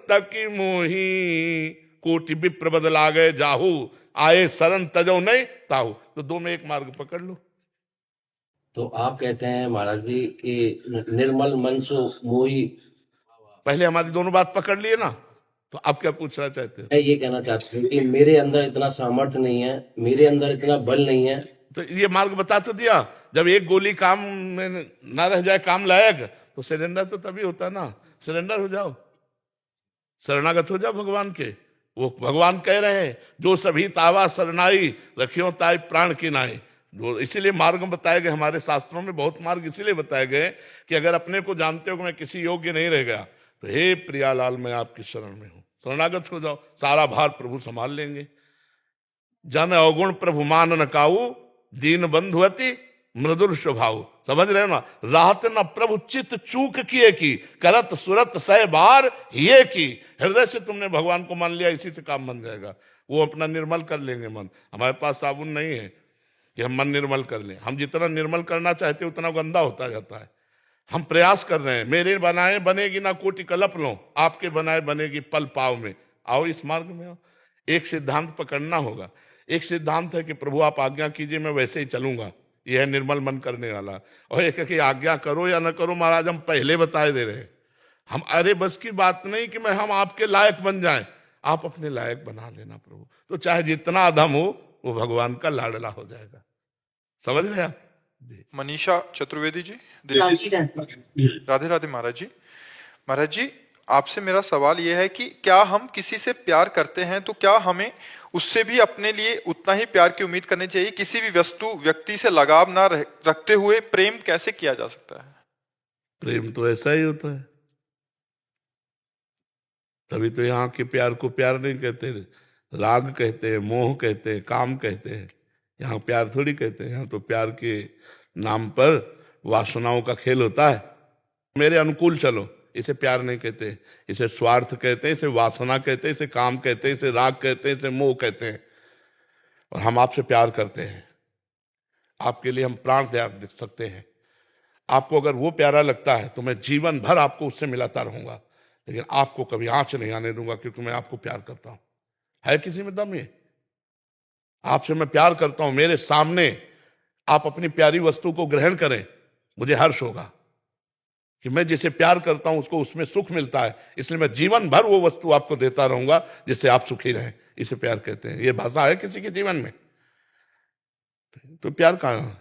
तकी मोही, कोटि विप्र बदला गए जाहू, आए शरण तजो नहीं ताहू। तो दो में एक मार्ग पकड़ लो। तो आप कहते हैं महाराज जी कि निर्मल मन सो मोही। पहले हमारी दोनों बात पकड़ लिए ना, तो आप क्या पूछना चाहते हो? मैं ये कहना चाहता हूँ कि मेरे अंदर इतना सामर्थ्य नहीं है, मेरे अंदर इतना बल नहीं है। तो ये मार्ग बता तो दिया। जब एक गोली काम में ना रह जाए काम लायक, तो सरेंडर तो तभी होता ना। सरेंडर हो जाओ, शरणागत हो जाओ भगवान के। वो भगवान कह रहे हैं जो सभी तावा शरणाई, रखियो ताई प्राण की नाई। जो इसीलिए मार्ग बताए गए हमारे शास्त्रों में, बहुत मार्ग इसीलिए बताए गए कि अगर अपने को जानते हो कि मैं किसी योग्य नहीं रह गया, तो हे प्रियालाल मैं आपकी शरण में हूं, शरणागत हो जाओ, सारा भार प्रभु संभाल लेंगे। जन अवगुण प्रभु मान न काऊ, दीन बंधुअति मृदुल स्वभाव। समझ रहे हो ना? राहत न प्रभु चित चूक किए की, करत सुरत सह बार ये की। हृदय से तुमने भगवान को मान लिया, इसी से काम बन जाएगा। वो अपना निर्मल कर लेंगे मन। हमारे पास साबुन नहीं है कि हम मन निर्मल कर लें। हम जितना निर्मल करना चाहते हैं उतना गंदा होता जाता है। हम प्रयास कर रहे हैं, मेरे बनाए बनेगी ना कोटि कलप लो, आपके बनाए बनेगी पल पाव में। आओ इस मार्ग में आओ। एक सिद्धांत पकड़ना होगा। एक सिद्धांत है कि प्रभु आप आज्ञा कीजिए, मैं वैसे ही चलूंगा, यह है निर्मल मन करने वाला। और एक है कि आज्ञा करो या न करो महाराज, हम पहले बताए दे रहे हैं। हम अरे बस की बात नहीं कि मैं हम आपके लायक बन जाएं, आप अपने लायक बना लेना प्रभु। तो चाहे जितना अधम हो वो भगवान का लाडला हो जाएगा। समझ रहे आप? मनीषा चतुर्वेदी जी, राधे राधे महाराज जी। महाराज जी, आपसे मेरा सवाल यह है कि क्या हम किसी से प्यार करते हैं तो क्या हमें उससे भी अपने लिए उतना ही प्यार की उम्मीद करनी चाहिए? किसी भी वस्तु व्यक्ति से लगाव ना रखते हुए प्रेम कैसे किया जा सकता है? प्रेम तो ऐसा ही होता है, तभी तो यहाँ के प्यार को प्यार नहीं कहते, राग कहते हैं, मोह कहते हैं, काम कहते हैं। यहाँ प्यार थोड़ी कहते हैं, यहाँ तो प्यार के नाम पर वासनाओं का खेल होता है। मेरे अनुकूल चलो, इसे प्यार नहीं कहते, इसे स्वार्थ कहते हैं, इसे वासना कहते हैं, इसे काम कहते हैं, इसे राग कहते हैं, इसे मोह कहते हैं। और हम आपसे प्यार करते हैं, आपके लिए हम प्राण त्याग दे सकते हैं। आपको अगर वो प्यारा लगता है तो मैं जीवन भर आपको उससे मिलाता रहूंगा, लेकिन आपको कभी आंच नहीं आने दूंगा, क्योंकि मैं आपको प्यार करता हूं। है किसी में दम ये? आपसे मैं प्यार करता हूं, मेरे सामने आप अपनी प्यारी वस्तु को ग्रहण करें, मुझे हर्ष होगा कि मैं जिसे प्यार करता हूं उसको उसमें सुख मिलता है, इसलिए मैं जीवन भर वो वस्तु आपको देता रहूंगा जिससे आप सुखी रहें। इसे प्यार कहते हैं। ये भाषा है किसी के जीवन में? तो प्यार कहाँ है?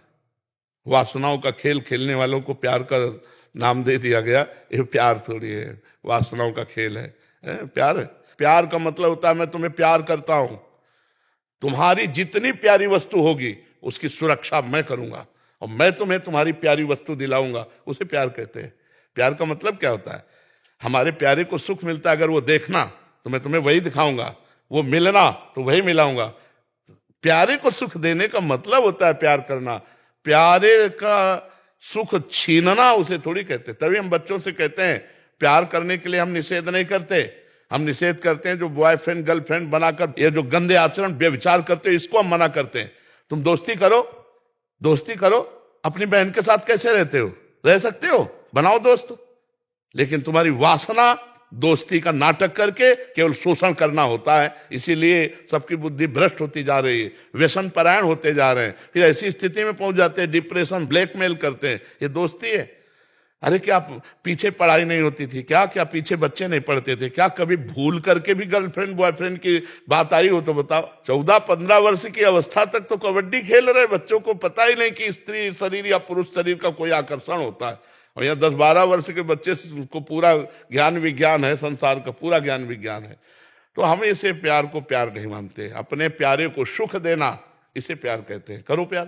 वासनाओं का खेल खेलने वालों को प्यार का नाम दे दिया गया। ये प्यार थोड़ी है, वासनाओं का खेल है। प्यार है? प्यार का मतलब होता है मैं तुम्हें प्यार करता हूं, तुम्हारी जितनी प्यारी वस्तु होगी उसकी सुरक्षा मैं करूंगा और मैं तुम्हें तुम्हारी प्यारी वस्तु दिलाऊंगा। उसे प्यार कहते हैं। प्यार का मतलब क्या होता है? हमारे प्यारे को सुख मिलता है, अगर वो देखना तो मैं तुम्हें वही दिखाऊंगा, वो मिलना तो वही मिलाऊंगा। प्यारे को सुख देने का मतलब होता है प्यार करना। प्यारे का सुख छीनना उसे थोड़ी कहते। तभी हम बच्चों से कहते हैं प्यार करने के लिए हम निषेध नहीं करते, हम निषेध करते हैं जो बॉयफ्रेंड गर्लफ्रेंड बनाकर ये जो गंदे आचरण व्यभिचार करते हैं, इसको हम मना करते हैं। तुम दोस्ती करो, दोस्ती करो। अपनी बहन के साथ कैसे रहते हो? रह सकते हो, बनाओ दोस्त, लेकिन तुम्हारी वासना दोस्ती का नाटक करके केवल शोषण करना होता है। इसीलिए सबकी बुद्धि भ्रष्ट होती जा रही है, व्यसन परायण होते जा रहे हैं, फिर ऐसी स्थिति में पहुंच जाते हैं, डिप्रेशन, ब्लैकमेल करते हैं। ये दोस्ती है? अरे क्या पीछे पढ़ाई नहीं होती थी क्या? क्या पीछे बच्चे नहीं पढ़ते थे क्या? कभी भूल करके भी गर्लफ्रेंड बॉयफ्रेंड की बात आई हो तो बताओ। 14-15 वर्ष की अवस्था तक तो कबड्डी खेल रहे बच्चों को पता ही नहीं कि स्त्री शरीर या पुरुष शरीर का कोई आकर्षण होता है। और यहाँ 10-12 वर्ष के बच्चे को पूरा ज्ञान विज्ञान है, संसार का पूरा ज्ञान विज्ञान है। तो हम इसे प्यार को प्यार नहीं मानते। अपने प्यारे को सुख देना, इसे प्यार कहते हैं। करो प्यार।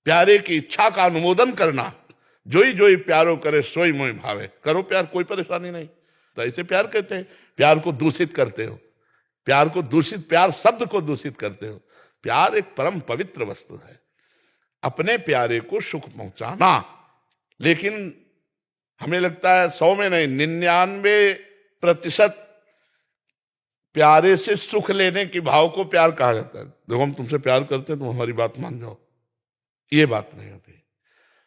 प्यारे की इच्छा का अनुमोदन करना, जोई जोई प्यारो करे सोई मोहि भावे। करो प्यार, कोई परेशानी नहीं। तो ऐसे प्यार कहते हैं। प्यार को दूषित करते हो, प्यार को दूषित, प्यार शब्द को दूषित करते हो। प्यार एक परम पवित्र वस्तु है। अपने प्यारे को सुख पहुंचाना, लेकिन हमें लगता है 100 में नहीं 99% प्यारे से सुख लेने की भाव को प्यार कहा जाता है। देखो हम तुमसे प्यार करते हैं, तुम हमारी बात मान जाओ, ये बात नहीं होती।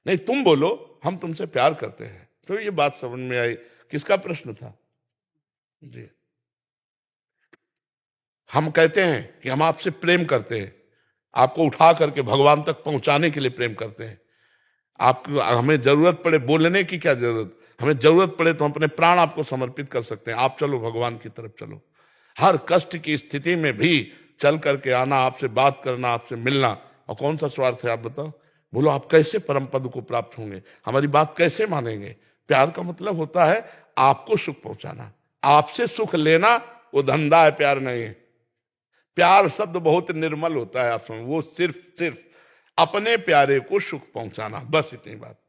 नहीं, तुम बोलो हम तुमसे प्यार करते हैं, तो ये बात समझ में आई। किसका प्रश्न था जी? हम कहते हैं कि हम आपसे प्रेम करते हैं, आपको उठा करके भगवान तक पहुंचाने के लिए प्रेम करते हैं। आपको हमें जरूरत पड़े, बोलने की क्या जरूरत, हमें जरूरत पड़े तो हम अपने प्राण आपको समर्पित कर सकते हैं। आप चलो भगवान की तरफ चलो। हर कष्ट की स्थिति में भी चल करके आना, आपसे बात करना, आपसे मिलना। और कौन सा स्वार्थ है आप बताओ? बोलो आप कैसे परम पद को प्राप्त होंगे, हमारी बात कैसे मानेंगे? प्यार का मतलब होता है आपको सुख पहुंचाना, आपसे सुख लेना। वो धंधा है, प्यार नहीं है। प्यार शब्द बहुत निर्मल होता है, आप समझ, वो सिर्फ अपने प्यारे को सुख पहुंचाना, बस इतनी बात।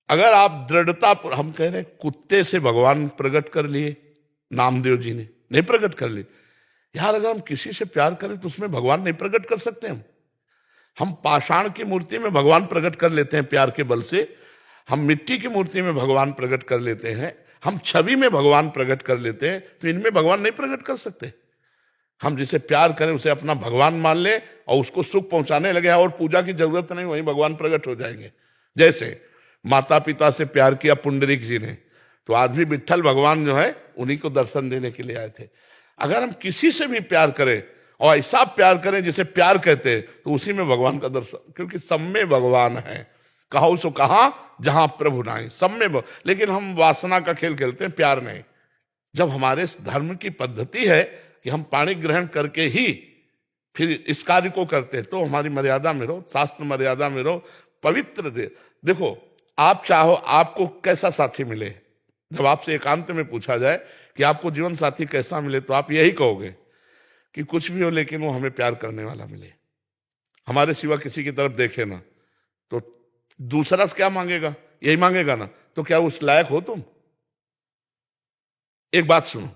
अगर आप दृढ़ता, हम कह रहे हैं कुत्ते से भगवान प्रकट कर लिए, नामदेव जी ने नहीं प्रकट कर लिए। यार अगर हम किसी से प्यार करें तो उसमें भगवान नहीं प्रकट कर सकते? हम पाषाण की मूर्ति में भगवान प्रकट कर लेते हैं प्यार के बल से, हम मिट्टी की मूर्ति में भगवान प्रकट कर लेते हैं, हम छवि में भगवान प्रकट कर लेते हैं, तो इनमें भगवान नहीं प्रकट कर सकते? हम जिसे प्यार करें उसे अपना भगवान मान ले और उसको सुख पहुंचाने लगे, और पूजा की जरूरत नहीं, वहीं भगवान प्रकट हो जाएंगे। जैसे माता पिता से प्यार किया पुंडरीक जी ने, तो आज भी विट्ठल भगवान जो है उन्हीं को दर्शन देने के लिए आए थे। अगर हम किसी से भी प्यार करें और ऐसा प्यार करें जिसे प्यार कहते हैं, तो उसी में भगवान का दर्शन, क्योंकि सब में भगवान है। कहो सो कहा जहां प्रभु नाई, सब में लेकिन हम वासना का खेल खेलते हैं, प्यार नहीं। जब हमारे धर्म की पद्धति है कि हम पाणी ग्रहण करके ही फिर इस कार्य को करते हैं, तो हमारी मर्यादा में रहो, शास्त्र मर्यादा में रहो, पवित्र देखो आप चाहो आपको कैसा साथी मिले, जब आपसे एकांत में पूछा जाए कि आपको जीवन साथी कैसा मिले, तो आप यही कहोगे कि कुछ भी हो लेकिन वो हमें प्यार करने वाला मिले, हमारे सिवा किसी की तरफ देखे ना। तो दूसरा क्या मांगेगा? यही मांगेगा ना। तो क्या उस लायक हो तुम? एक बात सुनो,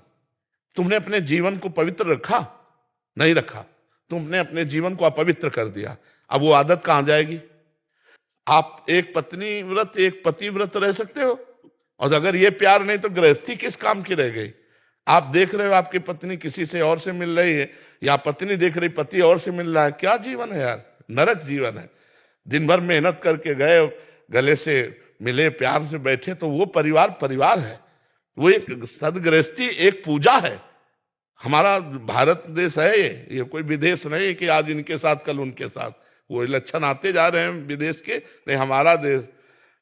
तुमने अपने जीवन को पवित्र रखा? नहीं रखा। तुमने अपने जीवन को अपवित्र कर दिया। अब वो आदत कहां जाएगी? आप एक पत्नी व्रत एक पति व्रत रह सकते हो, और अगर ये प्यार नहीं तो गृहस्थी किस काम की रह गई? आप देख रहे हो आपकी पत्नी किसी से और से मिल रही है, या पत्नी देख रही पति और से मिल रहा है, क्या जीवन है यार? नरक जीवन है। दिन भर मेहनत करके गए, गले से मिले, प्यार से बैठे, तो वो परिवार है, वो एक सदगृहस्थी, एक पूजा है। हमारा भारत देश है ये कोई विदेश नहीं है कि आज इनके साथ कल उनके साथ। वो लक्षण आते जा रहे हैं विदेश के, नहीं हमारा देश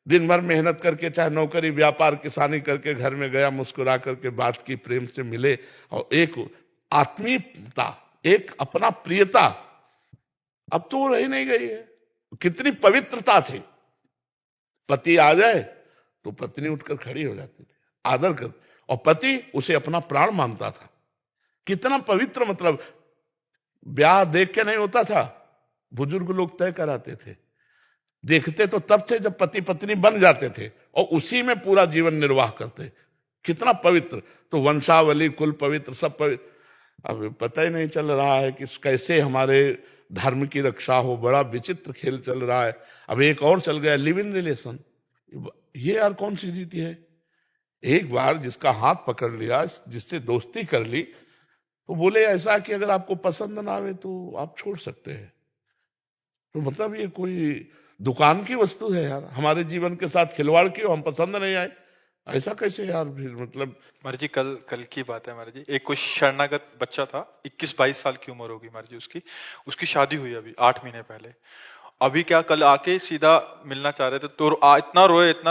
दिन भर मेहनत करके, चाहे नौकरी व्यापार किसानी करके घर में गया, मुस्कुरा करके बात की, प्रेम से मिले, और एक आत्मीयता, एक अपना प्रियता, अब तो वो रही नहीं गई है। कितनी पवित्रता थी, पति आ जाए तो पत्नी उठकर खड़ी हो जाती थी, आदर कर, और पति उसे अपना प्राण मानता था। कितना पवित्र, मतलब ब्याह देख के नहीं होता था, बुजुर्ग लोग तय कराते थे। देखते तो तब थे जब पति पत्नी बन जाते थे, और उसी में पूरा जीवन निर्वाह करते। कितना पवित्र, तो वंशावली, कुल पवित्र, सब पवित्र। अब पता ही नहीं चल रहा है कि कैसे हमारे धर्म की रक्षा हो। बड़ा विचित्र खेल चल रहा है। अब एक और चल गया, लिव इन रिलेशन। ये यार कौन सी रीति है? एक बार जिसका हाथ पकड़ लिया, जिससे दोस्ती कर ली, तो बोले ऐसा कि अगर आपको पसंद ना आवे तो आप छोड़ सकते हैं। तो मतलब ये कोई दुकान की वस्तु है यार, हमारे जीवन के साथ खिलवाड़ की हो, हम पसंद नहीं आए, ऐसा कैसे यार? फिर मतलब महाराज जी कल की बात है महाराज जी, एक कुछ शरणागत बच्चा था, 21-22 साल की उम्र होगी महाराज जी उसकी शादी हुई अभी 8 महीने पहले। अभी क्या, कल आके सीधा मिलना चाह रहे थे, तो इतना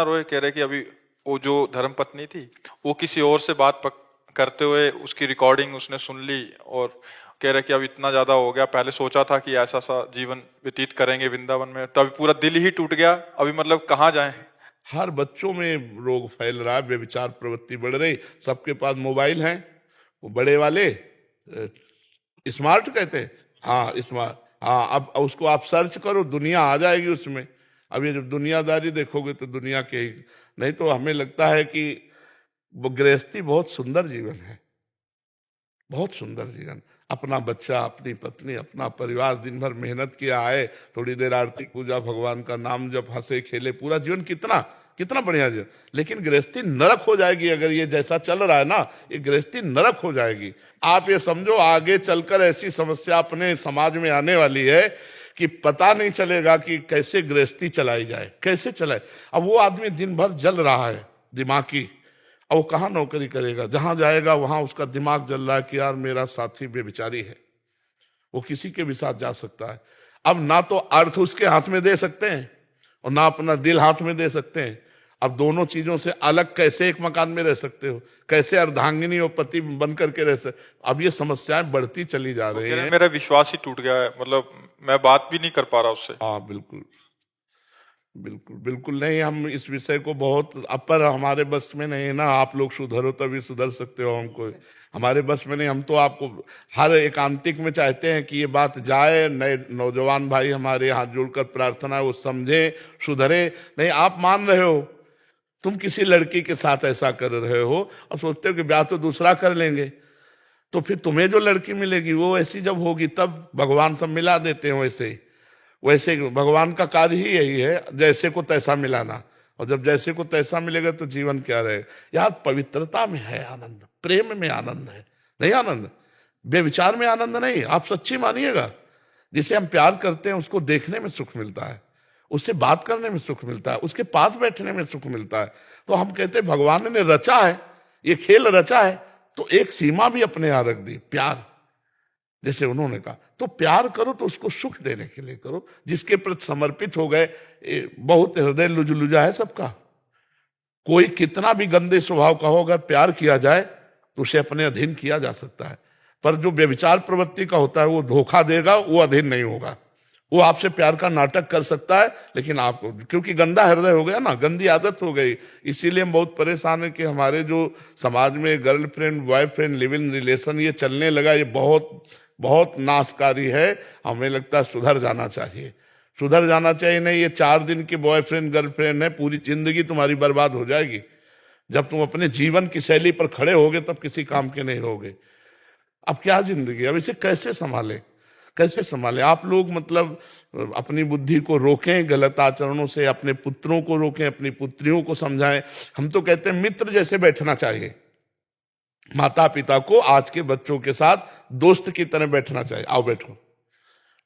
रोए, कह रहे कि अभी वो जो धर्म पत्नी थी वो किसी और से बात करते हुए उसकी रिकॉर्डिंग उसने सुन ली, और कह रहे कि अब इतना ज्यादा हो गया, पहले सोचा था कि ऐसा सा जीवन व्यतीत करेंगे वृंदावन में, तो अभी पूरा दिल ही टूट गया, अभी मतलब कहाँ जाएं? हर बच्चों में रोग फैल रहा है, व्यभिचार प्रवृत्ति बढ़ रही, सबके पास मोबाइल हैं, वो बड़े वाले स्मार्ट कहते हैं, हाँ स्मार्ट, हाँ अब उसको आप सर्च करो, दुनिया आ जाएगी उसमें। अब ये जब दुनियादारी देखोगे तो दुनिया के, नहीं तो हमें लगता है कि वो गृहस्थी बहुत सुंदर जीवन है, बहुत सुंदर जीवन। अपना बच्चा, अपनी पत्नी, अपना परिवार, दिन भर मेहनत किया, आए थोड़ी देर आरती पूजा, भगवान का नाम जब, हंसे खेले, पूरा जीवन कितना बढ़िया जीवन। लेकिन गृहस्थी नरक हो जाएगी अगर ये जैसा चल रहा है ना, ये गृहस्थी नरक हो जाएगी। आप ये समझो आगे चलकर ऐसी समस्या अपने समाज में आने वाली है कि पता नहीं चलेगा कि कैसे गृहस्थी चलाई जाए, कैसे चलाए। अब वो आदमी दिन भर जल रहा है दिमागी, अब वो कहाँ नौकरी करेगा? जहां जाएगा वहां उसका दिमाग जल रहा है कि यार मेरा साथी बेविचारी है, वो किसी के भी साथ जा सकता है। अब ना तो अर्थ उसके हाथ में दे सकते हैं और ना अपना दिल हाथ में दे सकते हैं। अब दोनों चीजों से अलग कैसे एक मकान में रह सकते हो? कैसे अर्धांगिनी और पति बन करके रह सकते? अब ये समस्याएं बढ़ती चली जा रही हैं। मेरा विश्वास ही टूट गया है, मतलब मैं बात भी नहीं कर पा रहा उससे। हाँ बिल्कुल बिल्कुल बिल्कुल नहीं, हम इस विषय को बहुत, अब पर हमारे बस में नहीं है ना। आप लोग सुधरो तभी सुधर सकते हो, हमको हमारे बस में नहीं। हम तो आपको हर एकांतिक में चाहते हैं कि ये बात जाए, नए नौजवान भाई हमारे हाथ जोड़कर प्रार्थना है वो समझे, सुधरे। नहीं, आप मान रहे हो, तुम किसी लड़की के साथ ऐसा कर रहे हो और सोचते हो कि ब्याह तो दूसरा कर लेंगे, तो फिर तुम्हें जो लड़की मिलेगी वो ऐसी जब होगी तब भगवान सब मिला देते हैं। वैसे भगवान का कार्य ही यही है, जैसे को तैसा मिलाना। और जब जैसे को तैसा मिलेगा तो जीवन क्या रहेगा? यार पवित्रता में है आनंद, प्रेम में आनंद है, नहीं आनंद बेविचार में आनंद नहीं। आप सच्ची मानिएगा, जिसे हम प्यार करते हैं उसको देखने में सुख मिलता है, उससे बात करने में सुख मिलता है, उसके पास बैठने में सुख मिलता है। तो हम कहते हैं भगवान ने रचा है, ये खेल रचा है, तो एक सीमा भी अपने यहाँ रख दी, प्यार। जैसे उन्होंने कहा, तो प्यार करो तो उसको सुख देने के लिए करो, जिसके प्रति समर्पित हो गए। बहुत हृदय लुजा है सबका, कोई कितना भी गंदे स्वभाव का हो, अगर प्यार किया जाए तो उसे अपने अधीन किया जा सकता है। पर जो व्यभिचार प्रवृत्ति का होता है वो धोखा देगा, वो अधीन नहीं होगा। वो आपसे प्यार का नाटक कर सकता है, लेकिन आपको, क्योंकि गंदा हृदय हो गया ना, गंदी आदत हो गई, इसीलिए हम बहुत परेशान है कि हमारे जो समाज में girlfriend boyfriend live in relation ये चलने लगा, ये बहुत बहुत नाशकारी है। हमें लगता है सुधर जाना चाहिए, सुधर जाना चाहिए। नहीं, ये 4 दिन की बॉयफ्रेंड गर्लफ्रेंड है, पूरी जिंदगी तुम्हारी बर्बाद हो जाएगी। जब तुम अपने जीवन की शैली पर खड़े होगे तब किसी काम के नहीं होगे। अब क्या जिंदगी, अब इसे कैसे संभाले? कैसे संभालें आप लोग? मतलब अपनी बुद्धि को रोकें गलत आचरणों से, अपने पुत्रों को रोकें, अपनी पुत्रियों को समझाएं। हम तो कहते हैं मित्र जैसे बैठना चाहिए। माता पिता को आज के बच्चों के साथ दोस्त की तरह बैठना चाहिए, आओ बैठो,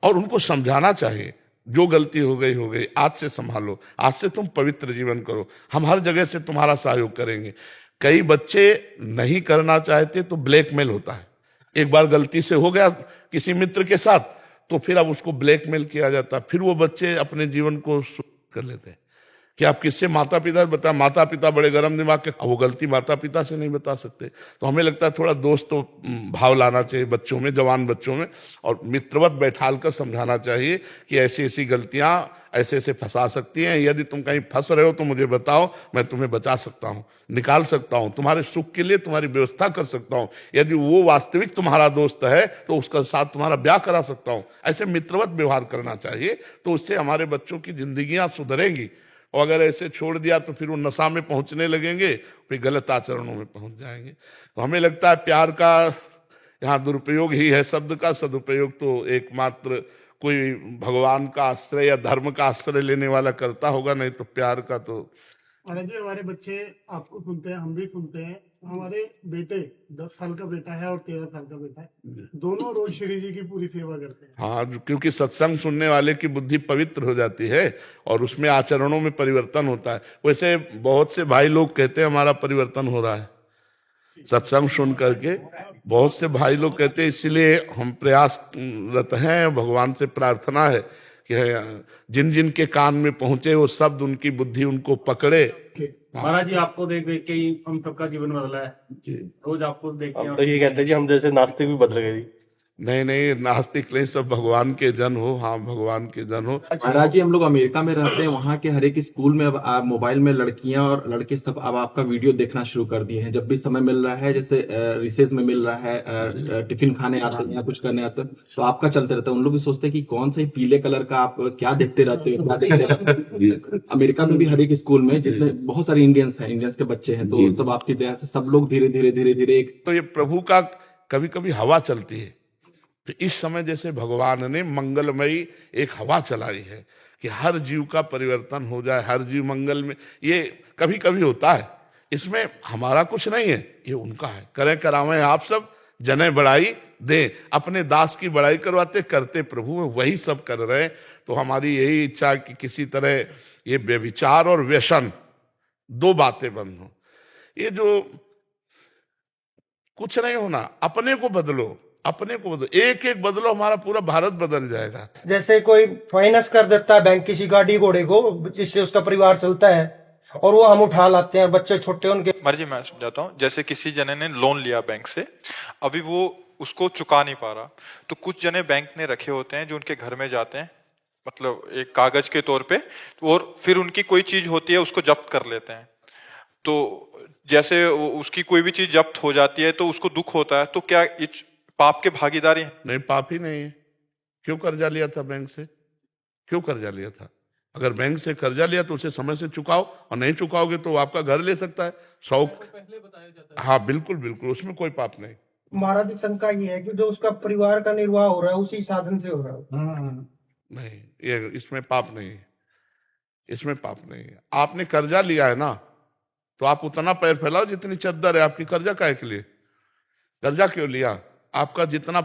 और उनको समझाना चाहिए जो गलती हो गई, आज से संभालो, आज से तुम पवित्र जीवन करो, हम हर जगह से तुम्हारा सहयोग करेंगे। कई बच्चे नहीं करना चाहते तो ब्लैकमेल होता है। एक बार गलती से हो गया किसी मित्र के साथ तो फिर अब उसको ब्लैकमेल किया जाता है, फिर वो बच्चे अपने जीवन को कर लेते हैं कि आप किससे माता पिता बता, माता पिता बड़े गर्म दिमाग के, वो गलती माता पिता से नहीं बता सकते। तो हमें लगता है थोड़ा दोस्त तो भाव लाना चाहिए बच्चों में, जवान बच्चों में, और मित्रवत बैठाल कर समझाना चाहिए कि ऐसी ऐसी गलतियां ऐसे ऐसे फंसा सकती हैं, यदि तुम कहीं फंस रहे हो तो मुझे बताओ, मैं तुम्हें बचा सकता हूं, निकाल सकता हूं, तुम्हारे सुख के लिए तुम्हारी व्यवस्था कर सकता हूं, यदि वो वास्तविक तुम्हारा दोस्त है तो उसका साथ तुम्हारा ब्याह करा सकता हूं। ऐसे मित्रवत व्यवहार करना चाहिए, तो उससे हमारे बच्चों की जिंदगियां सुधरेंगी। और अगर ऐसे छोड़ दिया तो फिर वो नशा में पहुंचने लगेंगे, फिर गलत आचरणों में पहुंच जाएंगे। तो हमें लगता है प्यार का यहाँ दुरुपयोग ही है शब्द का, सदुपयोग तो एकमात्र कोई भगवान का आश्रय या धर्म का आश्रय लेने वाला करता होगा, नहीं तो प्यार का तो। महाराज जी हमारे बच्चे आपको सुनते हैं, हम भी सुनते हैं। हमारे बेटे 10 साल का बेटा है और 13 साल का बेटा है, दोनों रोज श्री जी की पूरी सेवा करते हैं। हाँ, क्योंकि सत्संग सुनने वाले की बुद्धि पवित्र हो जाती है और उसमें आचरणों में परिवर्तन होता है। वैसे बहुत से भाई लोग कहते हैं हमारा परिवर्तन हो रहा है सत्संग सुन करके, बहुत से भाई लोग कहते हैं, इसलिए हम प्रयासरत हैं, भगवान से प्रार्थना है कि जिन जिन के कान में पहुंचे वो शब्द उनकी बुद्धि उनको पकड़े। महाराज जी आपको देख देख के ही हम सबका जीवन बदला है, रोज आपको देख हम तो ये कहते हैं जी हम जैसे नास्तिक भी बदल गए जी। नहीं, नास्तिक नहीं, सब भगवान के जन हो। हाँ, भगवान के जन हो। महाराज जी हम लोग अमेरिका में रहते हैं, वहाँ के हर एक स्कूल में अब आप मोबाइल में लड़कियां और लड़के सब अब आपका वीडियो देखना शुरू कर दिए हैं। जब भी समय मिल रहा है, जैसे रिसेस में मिल रहा है, टिफिन खाने आते हैं या कुछ करने आते हैं, तो आपका चलते रहता है। उन लोग भी सोचते हैं कि कौन सा ही पीले कलर का आप क्या देखते रहते हो, क्या देखते रहते हो। अमेरिका में भी हर एक स्कूल में जितने बहुत सारे इंडियंस हैं, इंडियंस के बच्चे हैं, तो सब आपकी दया से सब लोग धीरे धीरे एक तो ये प्रभु का कभी कभी हवा चलती है। तो इस समय जैसे भगवान ने मंगलमयी एक हवा चलाई है कि हर जीव का परिवर्तन हो जाए, हर जीव मंगल में, ये कभी कभी होता है। इसमें हमारा कुछ नहीं है, ये उनका है। करें करावें आप सब, जने बड़ाई दें, अपने दास की बड़ाई करवाते करते प्रभु में, वही सब कर रहे हैं। तो हमारी यही इच्छा कि किसी तरह ये व्यभिचार और व्यसन दो बातें बंद हो। ये जो कुछ नहीं होना, अपने को बदलो, अपने को बदलो, एक एक बदलो, हमारा पूरा भारत बदल जाएगा। जैसे कोई फाइनेंस कर देता है बैंक किसी गाड़ी घोड़े को, जिससे उसका परिवार चलता है, और वो हम उठा लाते हैं, बच्चे छोटे उनके। मर्जी, मैं समझाता हूँ। जैसे किसी जने ने लोन लिया बैंक से, अभी वो उसको चुका नहीं पा रहा, तो कुछ जने बैंक ने रखे होते हैं जो उनके घर में जाते हैं, मतलब एक कागज के तौर पे, और फिर उनकी कोई चीज होती है उसको जब्त कर लेते हैं। तो जैसे उसकी कोई भी चीज जब्त हो जाती है तो उसको दुख होता है, तो क्या पाप के भागीदारी है? नहीं, पाप ही नहीं है। क्यों कर्जा लिया था बैंक से? क्यों कर्जा लिया था? अगर बैंक से कर्जा लिया तो उसे समय से चुकाओ, और नहीं चुकाओगे तो आपका घर ले सकता है। हाँ, बिल्कुल बिल्कुल, उसमें कोई पाप नहीं। महाराज की शंका ये है कि जो उसका परिवार का निर्वाह हो रहा है उसी साधन से हो रहा है। नहीं, ये इसमें पाप नहीं है, इसमें पाप नहीं है। आपने कर्जा लिया है ना, तो आप उतना पैर फैलाओ जितनी चद्दर है आपकी। कर्जा काहे के लिए? कर्जा क्यों लिया? आपका जितना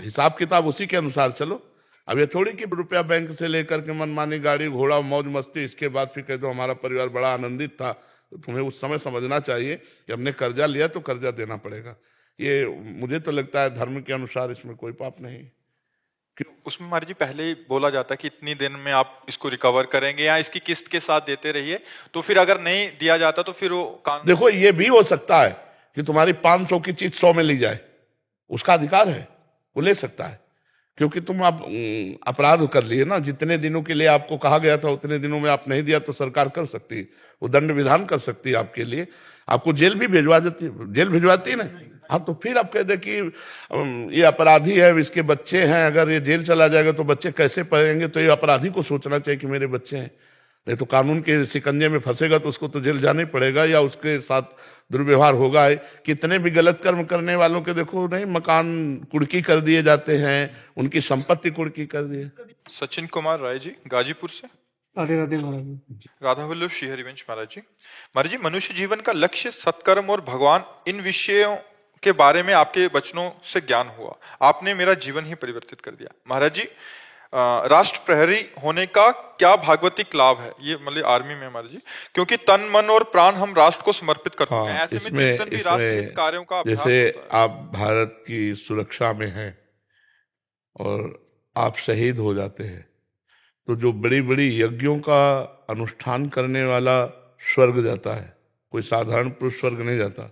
हिसाब किताब उसी के अनुसार चलो। अब ये थोड़ी कि रुपया बैंक से लेकर के मनमानी गाड़ी घोड़ा मौज मस्ती, इसके बाद फिर कह दो हमारा परिवार बड़ा आनंदित था। तो तुम्हें उस समय समझना चाहिए कि हमने कर्जा लिया तो कर्जा देना पड़ेगा। ये मुझे तो लगता है धर्म के अनुसार इसमें कोई पाप नहीं। उसमें महाराज जी पहले ही बोला जाता है कि इतनी दिन में आप इसको रिकवर करेंगे या इसकी किस्त के साथ देते रहिए, तो फिर अगर नहीं दिया जाता तो फिर वो कानून। देखो, ये भी हो सकता है कि तुम्हारी 500 की चीज 100 में ली जाए, उसका अधिकार है, वो ले सकता है, क्योंकि तुम आप अपराध कर लिए ना। जितने दिनों के लिए आपको कहा गया था उतने दिनों में आप नहीं दिया तो सरकार कर सकती है, वो दंड विधान कर सकती है आपके लिए, आपको जेल भी भिजवा देती, जेल भिजवाती है ना। हाँ, तो फिर आप कह दे कि ये अपराधी है, इसके बच्चे हैं, अगर ये जेल चला जाएगा तो बच्चे कैसे पढ़ेंगे, तो ये अपराधी को सोचना चाहिए कि मेरे बच्चे हैं। नहीं तो कानून के शिकंजे में फंसेगा तो उसको तो जेल जाना ही पड़ेगा, या उसके साथ दुर्व्यवहार होगा ही। कितने भी गलत कर्म करने वालों के देखो नहीं, मकान कुड़की कर दिए जाते हैं, उनकी संपत्ति कुड़की कर दी। सचिन कुमार राय जी गाजीपुर से। राधे राधे महाराज जी। राधा वल्लभ श्री हरिवंश महाराज जी। महाराज जी, मनुष्य जीवन का लक्ष्य, सत्कर्म और भगवान, इन विषयों के बारे में आपके वचनों से ज्ञान हुआ। आपने मेरा जीवन ही परिवर्तित कर दिया। महाराज जी, राष्ट्र प्रहरी होने का क्या भागवतिक लाभ है? ये मतलब आर्मी में महाराज जी, क्योंकि तन मन और प्राण हम राष्ट्र को समर्पित करते हैं। ऐसे में चिंतन भी राष्ट्रहित कार्यों का अभ्यास जैसे होता है। आप भारत की सुरक्षा में हैं और आप शहीद हो जाते हैं, तो जो बड़ी बड़ी यज्ञों का अनुष्ठान करने वाला स्वर्ग जाता है, कोई साधारण पुरुष स्वर्ग नहीं जाता,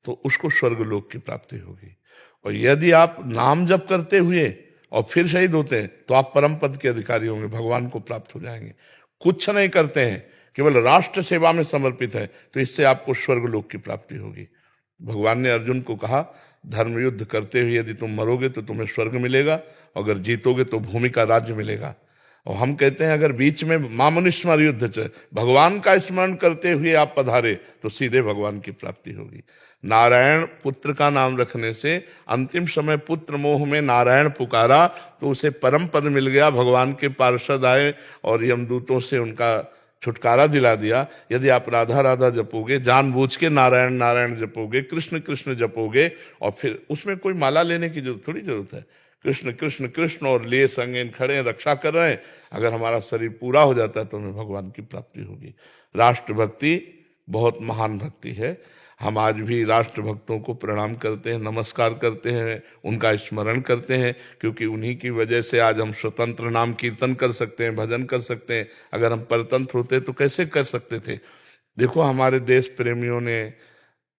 तो उसको स्वर्ग लोक की प्राप्ति होगी। और यदि आप नाम जप करते हुए और फिर शहीद होते हैं तो आप परम पद के अधिकारी होंगे, भगवान को प्राप्त हो जाएंगे। कुछ नहीं करते हैं, केवल राष्ट्र सेवा में समर्पित है, तो इससे आपको स्वर्ग लोक की प्राप्ति होगी। भगवान ने अर्जुन को कहा, धर्म युद्ध करते हुए यदि तुम मरोगे तो तुम्हें स्वर्ग मिलेगा, अगर जीतोगे तो भूमि का राज्य मिलेगा। और हम कहते हैं अगर बीच में मामनुष्मर युद्ध च भगवान का स्मरण करते हुए आप पधारे तो सीधे भगवान की प्राप्ति होगी। नारायण पुत्र का नाम रखने से अंतिम समय पुत्र मोह में नारायण पुकारा तो उसे परम पद मिल गया, भगवान के पार्षद आए और यमदूतों से उनका छुटकारा दिला दिया। यदि आप राधा राधा जपोगे, जानबूझ के नारायण नारायण जपोगे, कृष्ण कृष्ण जपोगे, और फिर उसमें कोई माला लेने की थोड़ी जरूरत है। कृष्ण कृष्ण कृष्ण और लिए संग खड़े रक्षा कर रहे हैं, अगर हमारा शरीर पूरा हो जाता है तो हमें भगवान की प्राप्ति होगी। राष्ट्रभक्ति बहुत महान भक्ति है। हम आज भी राष्ट्रभक्तों को प्रणाम करते हैं, नमस्कार करते हैं, उनका स्मरण करते हैं, क्योंकि उन्हीं की वजह से आज हम स्वतंत्र नाम कीर्तन कर सकते हैं, भजन कर सकते हैं। अगर हम परतंत्र होते तो कैसे कर सकते थे? देखो हमारे देश प्रेमियों ने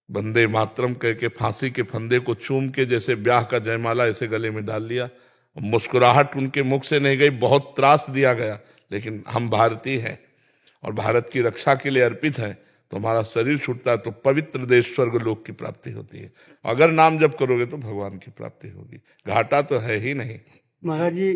वंदे मातरम कह के फांसी के फंदे को चूम के जैसे ब्याह का जयमाला ऐसे गले में डाल लिया। मुस्कुराहट उनके मुख से नहीं गई, बहुत त्रास दिया गया, लेकिन हम भारतीय हैं और भारत की रक्षा के लिए अर्पित हैं, तो हमारा शरीर छूटता है तो पवित्र देश स्वर्ग लोक की प्राप्ति होती है। अगर नाम जप करोगे तो भगवान की प्राप्ति होगी, घाटा तो है ही नहीं। महाराज जी,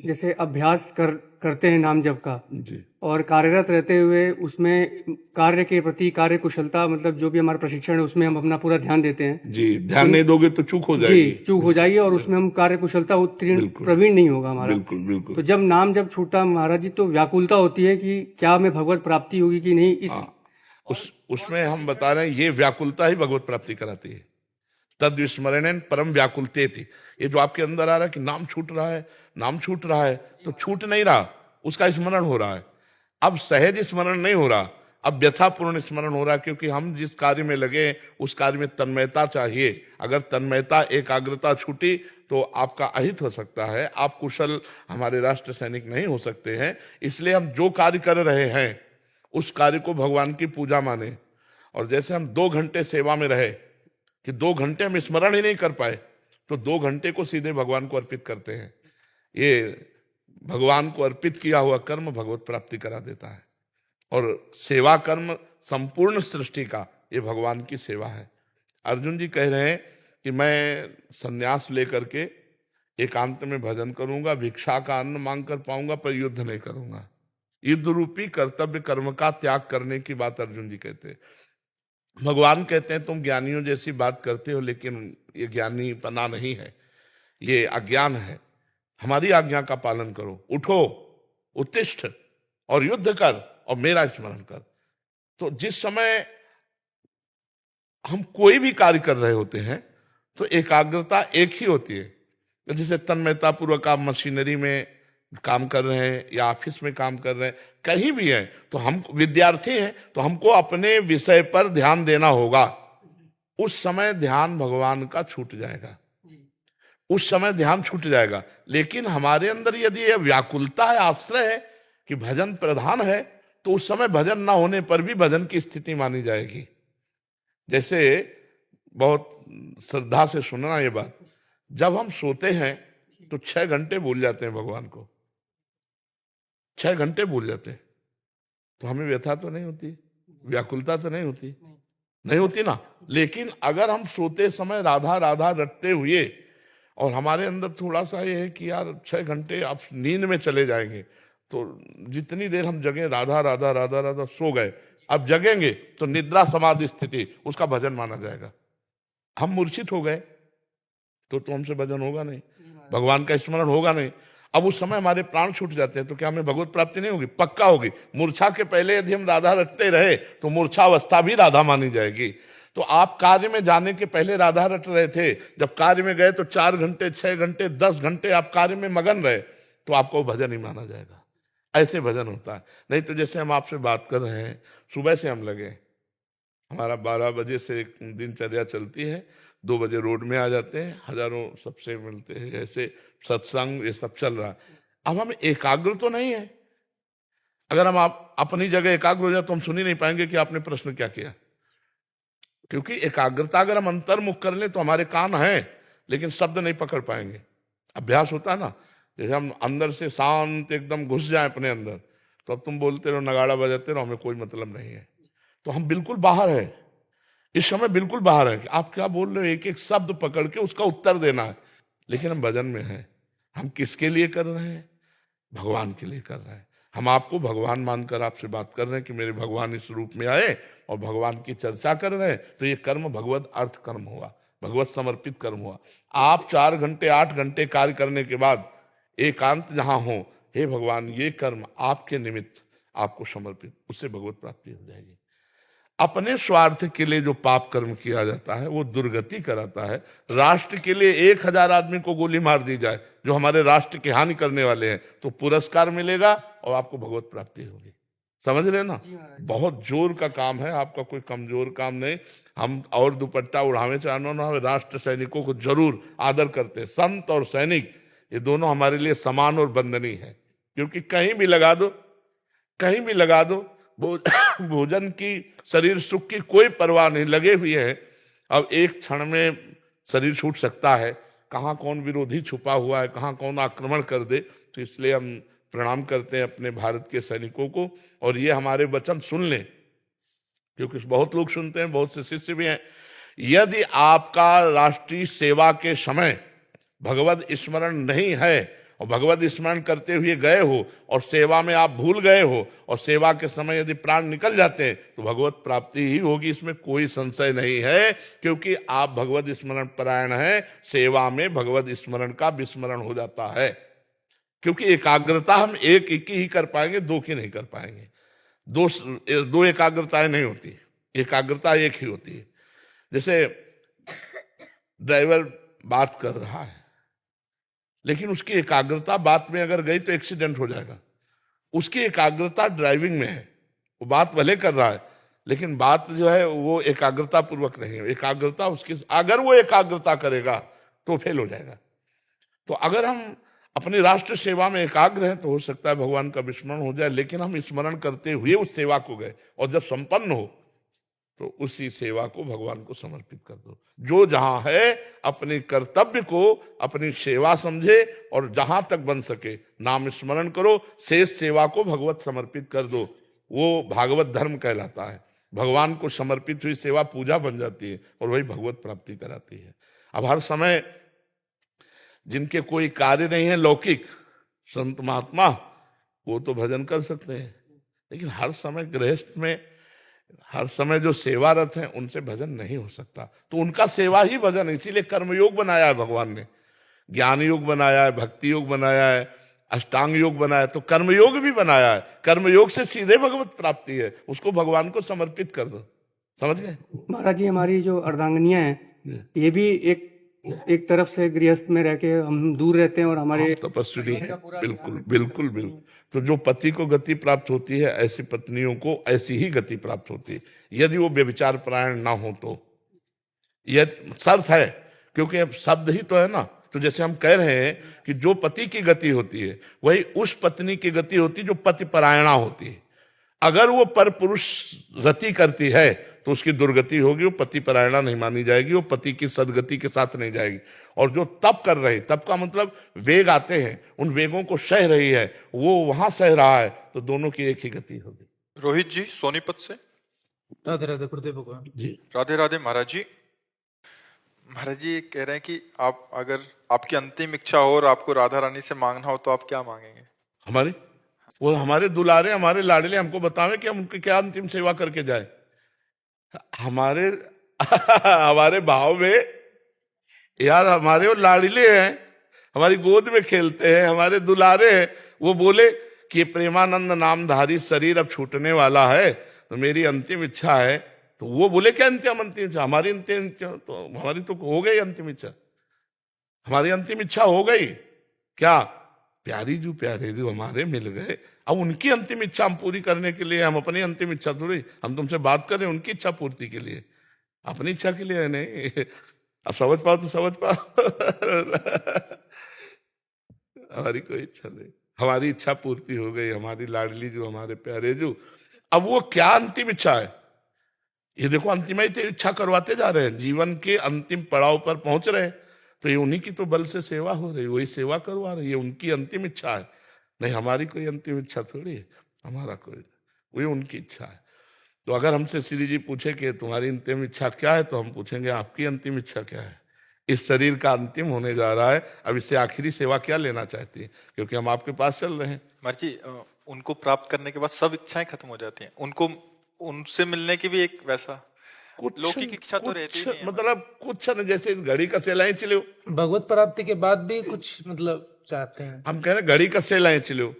जैसे अभ्यास करते हैं नाम जप का जी। और कार्यरत रहते हुए उसमें कार्य के प्रति कार्य कुशलता, मतलब जो भी हमारा प्रशिक्षण है उसमें हम अपना पूरा ध्यान देते हैं। जी, ध्यान नहीं दोगे तो चूक हो जाएगी। जी, चूक हो जाएगी और उसमें हम कार्य कुशलता उत्तीर्ण प्रवीण नहीं होगा हमारा। बिल्कुल बिल्कुल। तो जब नाम जब छूटता महाराज जी तो व्याकुलता होती है कि क्या हमें भगवत प्राप्ति होगी कि नहीं। उसमें हम बता रहे हैं ये व्याकुलता ही भगवत प्राप्ति कराती है। तद विस्मरण परम व्याकुलते थी। ये जो आपके अंदर आ रहा है कि नाम छूट रहा है, नाम छूट रहा है, तो छूट नहीं रहा, उसका स्मरण हो रहा है। अब सहज स्मरण नहीं हो रहा, अब व्यथापूर्ण स्मरण हो रहा है, क्योंकि हम जिस कार्य में लगे उस कार्य में तन्मयता चाहिए। अगर तन्मयता एकाग्रता छूटी तो आपका अहित हो सकता है, आप कुशल हमारे राष्ट्र सैनिक नहीं हो सकते हैं। इसलिए हम जो कार्य कर रहे हैं उस कार्य को भगवान की पूजा माने। और जैसे हम 2 घंटे सेवा में रहे कि 2 घंटे हम स्मरण ही नहीं कर पाए, तो 2 घंटे को सीधे भगवान को अर्पित करते हैं। ये भगवान को अर्पित किया हुआ कर्म भगवत प्राप्ति करा देता है। और सेवा कर्म संपूर्ण सृष्टि का ये भगवान की सेवा है। अर्जुन जी कह रहे हैं कि मैं संन्यास लेकर के एकांत में भजन करूंगा, भिक्षा का अन्न मांग कर पाऊंगा, पर युद्ध नहीं करूंगा। युद्ध रूपी कर्तव्य कर्म का त्याग करने की बात अर्जुन जी कहते हैं। भगवान कहते हैं तुम ज्ञानियों जैसी बात करते हो, लेकिन ये ज्ञानीपना नहीं है, ये अज्ञान है। हमारी आज्ञा का पालन करो, उठो, उत्तिष्ठ और युद्ध कर और मेरा स्मरण कर। तो जिस समय हम कोई भी कार्य कर रहे होते हैं तो एकाग्रता एक ही होती है। जैसे तन्मयता पूर्वक आप मशीनरी में काम कर रहे हैं या ऑफिस में काम कर रहे हैं, कहीं भी हैं, तो हम विद्यार्थी हैं तो हमको अपने विषय पर ध्यान देना होगा। उस समय ध्यान भगवान का छूट जाएगा, उस समय ध्यान छूट जाएगा। लेकिन हमारे अंदर यदि यह व्याकुलता है, आश्रय है कि भजन प्रधान है, तो उस समय भजन ना होने पर भी भजन की स्थिति मानी जाएगी। जैसे बहुत श्रद्धा से सुनना ये बात, जब हम सोते हैं तो 6 घंटे भूल जाते हैं भगवान को, 6 घंटे भूल जाते हैं, तो हमें व्यथा तो नहीं होती, व्याकुलता तो नहीं होती, नहीं होती ना। लेकिन अगर हम सोते समय राधा राधा रटते हुए और हमारे अंदर थोड़ा सा ये है कि यार 6 घंटे आप नींद में चले जाएंगे, तो जितनी देर हम जगे राधा राधा राधा राधा सो गए, अब जगेंगे तो निद्रा समाधि स्थिति उसका भजन माना जाएगा। हम मूर्छित हो गए तो हमसे भजन होगा नहीं, भगवान का स्मरण होगा नहीं। अब उस समय हमारे प्राण छूट जाते हैं तो क्या हमें भगवत प्राप्ति नहीं होगी? पक्का होगी। मूर्छा के पहले यदि हम राधा रटते रहे तो मूर्छा अवस्था भी राधा मानी जाएगी। तो आप कार्य में जाने के पहले राधा रट रहे थे, जब कार्य में गए तो 4 घंटे 6 घंटे 10 घंटे आप कार्य में मगन रहे तो आपको भजन ही माना जाएगा। ऐसे भजन होता है। नहीं तो जैसे हम आपसे बात कर रहे हैं, सुबह से हम लगे, हमारा 12 बजे से एक दिनचर्या चलती है, 2 बजे रोड में आ जाते हैं, हजारों सबसे मिलते हैं, ऐसे सत्संग ये सब चल रहा है। अब हम एकाग्र तो नहीं है। अगर हम आप अपनी जगह एकाग्र हो जाए तो हम सुन ही नहीं पाएंगे कि आपने प्रश्न क्या किया, क्योंकि एकाग्रता अगर हम अंतर्मुख कर लें तो हमारे कान हैं लेकिन शब्द नहीं पकड़ पाएंगे। अभ्यास होता है ना, जैसे हम अंदर से शांत एकदम घुस जाए अपने अंदर, तो अब तुम बोलते रहो, नगाड़ा बजाते रहो, हमें कोई मतलब नहीं है। तो हम बिल्कुल बाहर है, इस समय बिल्कुल बाहर है कि आप क्या बोल रहे हो, एक एक शब्द पकड़ के उसका उत्तर देना है। लेकिन हम भजन में हैं। हम किसके लिए कर रहे हैं? भगवान के लिए कर रहे हैं। हम आपको भगवान मानकर आपसे बात कर रहे हैं कि मेरे भगवान इस रूप में आए और भगवान की चर्चा कर रहे हैं, तो ये कर्म भगवत अर्थ कर्म हुआ, भगवत समर्पित कर्म हुआ। आप 4 घंटे 8 घंटे कार्य करने के बाद एकांत जहां हो, हे भगवान ये कर्म आपके निमित्त आपको समर्पित, उससे भगवत प्राप्ति हो जाएगी। अपने स्वार्थ के लिए जो पाप कर्म किया जाता है वो दुर्गति कराता है। राष्ट्र के लिए 1000 आदमी को गोली मार दी जाए जो हमारे राष्ट्र की हानि करने वाले हैं, तो पुरस्कार मिलेगा और आपको भगवत प्राप्ति होगी। समझ रहे ना? बहुत जोर का काम है, आपका कोई कमजोर काम नहीं। हम और दुपट्टा उड़ावे चाहे ना, राष्ट्र सैनिकों को जरूर आदर करते हैं। संत और सैनिक ये दोनों हमारे लिए समान और बंदनीय है, क्योंकि कहीं भी लगा दो, कहीं भी लगा दो, भोजन की, शरीर सुख की कोई परवाह नहीं, लगे हुए हैं। अब एक क्षण में शरीर छूट सकता है, कहाँ कौन विरोधी छुपा हुआ है, कहाँ कौन आक्रमण कर दे। तो इसलिए हम प्रणाम करते हैं अपने भारत के सैनिकों को, और ये हमारे वचन सुन लें, क्योंकि बहुत लोग सुनते हैं, बहुत से शिष्य भी हैं। यदि आपका राष्ट्रीय सेवा के समय भगवत स्मरण नहीं है और भगवत स्मरण करते हुए गए हो और सेवा में आप भूल गए हो और सेवा के समय यदि प्राण निकल जाते हैं तो भगवत प्राप्ति ही होगी, इसमें कोई संशय नहीं है, क्योंकि आप भगवत स्मरण परायण हैं। सेवा में भगवत स्मरण का विस्मरण हो जाता है, क्योंकि एकाग्रता हम एक ही कर पाएंगे, 2 की नहीं कर पाएंगे। दो एकाग्रताएं नहीं होती, एकाग्रता एक ही होती है। जैसे ड्राइवर बात कर रहा है, लेकिन उसकी एकाग्रता बात में अगर गई तो एक्सीडेंट हो जाएगा। उसकी एकाग्रता ड्राइविंग में है, वो बात भले कर रहा है लेकिन बात जो है वो एकाग्रता पूर्वक नहीं है। एकाग्रता उसकी, अगर वो एकाग्रता करेगा तो फेल हो जाएगा। तो अगर हम अपनी राष्ट्र सेवा में एकाग्र हैं तो हो सकता है भगवान का विस्मरण हो जाए, लेकिन हम स्मरण करते हुए उस सेवा को गए, और जब संपन्न हो तो उसी सेवा को भगवान को समर्पित कर दो। जो जहां है अपने कर्तव्य को अपनी सेवा समझे, और जहां तक बन सके नाम स्मरण करो, शेष सेवा को भगवत समर्पित कर दो। वो भागवत धर्म कहलाता है। भगवान को समर्पित हुई सेवा पूजा बन जाती है और वही भगवत प्राप्ति कराती है। अब हर समय जिनके कोई कार्य नहीं है, लौकिक संत महात्मा, वो तो भजन कर सकते हैं, लेकिन हर समय गृहस्थ में हर समय जो सेवारत हैं उनसे भजन नहीं हो सकता। तो उनका सेवा ही भजन है। इसीलिए कर्मयोग बनाया है भगवान ने, ज्ञान योग बनाया है, भक्ति योग बनाया है, अष्टांग योग बनाया, तो कर्मयोग भी बनाया है। कर्मयोग से सीधे भगवत प्राप्ति है, उसको भगवान को समर्पित कर दो। समझ गए महाराज जी? हमारी जो अर्धांगनिया है ये भी एक तरफ से गृहस्थ में रह के हम दूर रहते हैं और हमारे तपस्वी है। बिल्कुल बिल्कुल बिल्कुल। तो जो पति को गति प्राप्त होती है, ऐसी पत्नियों को ऐसी ही गति प्राप्त होती है, यदि वो व्यभिचार परायण ना हो तो। यह शर्त है, क्योंकि अब शब्द ही तो है ना। तो जैसे हम कह रहे हैं कि जो पति की गति होती है वही उस पत्नी की गति होती है जो पति परायणा होती है। अगर वो पर पुरुष रति करती है तो उसकी दुर्गति होगी, वो पति परायणा नहीं मानी जाएगी, वो पति की सदगति के साथ नहीं जाएगी। और जो तप कर रही, तप का मतलब वेग आते हैं, उन वेगों को सह रही है, वो वहां सह रहा है, तो दोनों की एक ही गति होगी। रोहित जी सोनीपत से। राधे राधे गुरुदेव भगवान जी। राधे राधे महाराज जी। महाराज जी कह रहे हैं कि आप, अगर आपकी अंतिम इच्छा हो और आपको राधा रानी से मांगना हो तो आप क्या मांगेंगे? हमारी वो हमारे दुलारे, हमारे लाडले हमको बतावे कि हम उनकी क्या अंतिम सेवा करके जाए। हमारे हमारे भाव में यार, हमारे वो लाडले हैं, हमारी गोद में खेलते हैं, हमारे दुलारे हैं, वो बोले कि ये प्रेमानंद नामधारी शरीर अब छूटने वाला है, तो मेरी अंतिम इच्छा है। तो वो बोले क्या अंतिम इच्छा? हमारी अंतिम तो हमारी तो हो गई अंतिम इच्छा, हमारी अंतिम इच्छा हो गई। क्या? प्यारे जो हमारे मिल गए, अब उनकी अंतिम इच्छा हम पूरी करने के लिए, हम अपनी अंतिम इच्छा थोड़ी, हम तुमसे बात कर रहे हैं उनकी इच्छा पूर्ति के लिए, अपनी इच्छा के लिए नहीं। अब समझ पाओ तो समझ पाओ। हमारी कोई इच्छा नहीं, हमारी इच्छा पूर्ति हो गई, हमारी लाडली जो, हमारे प्यारे जो। अब वो क्या अंतिम इच्छा है? ये देखो, अंतिम इच्छा करवाते जा रहे हैं, जीवन के अंतिम पड़ाव पर पहुंच रहे हैं, तो ये उन्हीं की तो बल से सेवा हो रही, वही सेवा करवा रही है, उनकी अंतिम इच्छा है। नहीं, हमारी कोई अंतिम इच्छा थोड़ी है, हमारा कोई, वही उनकी इच्छा है। तो अगर हमसे श्री जी पूछे कि तुम्हारी अंतिम इच्छा क्या है, तो हम पूछेंगे आपकी अंतिम इच्छा क्या है? इस शरीर का अंतिम होने जा रहा है, अब इससे आखिरी सेवा क्या लेना चाहती है? क्योंकि हम आपके पास चल रहे हैं। महाराज जी, उनको प्राप्त करने के बाद सब इच्छाएं खत्म हो जाती हैं, उनको उनसे मिलने की भी एक वैसा लौकिक इच्छा तो रहती ही नहीं है। मतलब कुछ न, जैसे इस घड़ी का सेलाएं चिलो, भगवत प्राप्ति के बाद भी कुछ मतलब चाहते हैं। हम कह रहे घड़ी का सेलाएं चिलो,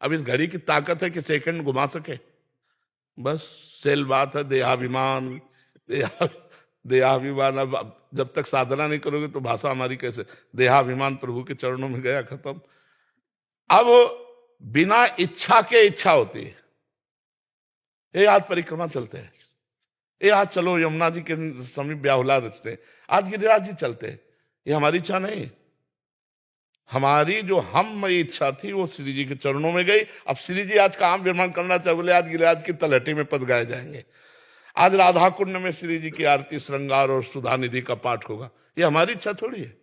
अब इस घड़ी की ताकत है कि सेकंड घुमा सके, बस सेल बात है। देहाभिमान, देहाभिमान, अब जब तक साधना नहीं करोगे तो भाषा हमारी कैसे? देहाभिमान प्रभु के चरणों में गया, खत्म। अब बिना इच्छा के इच्छा होती है। ये आज परिक्रमा चलते हैं, ये आज चलो यमुना जी के समीप ब्याहुला रचते हैं, आज गिरिराज जी चलते हैं, ये हमारी इच्छा नहीं। हमारी जो हम इच्छा थी वो श्री जी के चरणों में गई। अब श्री जी आज काम निर्माण करना चाहे, बोले आज गिरिराज की तलहटी में पद गाए जाएंगे, आज राधा कुंड में श्री जी की आरती, श्रृंगार और सुधा निधि का पाठ होगा, ये हमारी इच्छा थोड़ी है,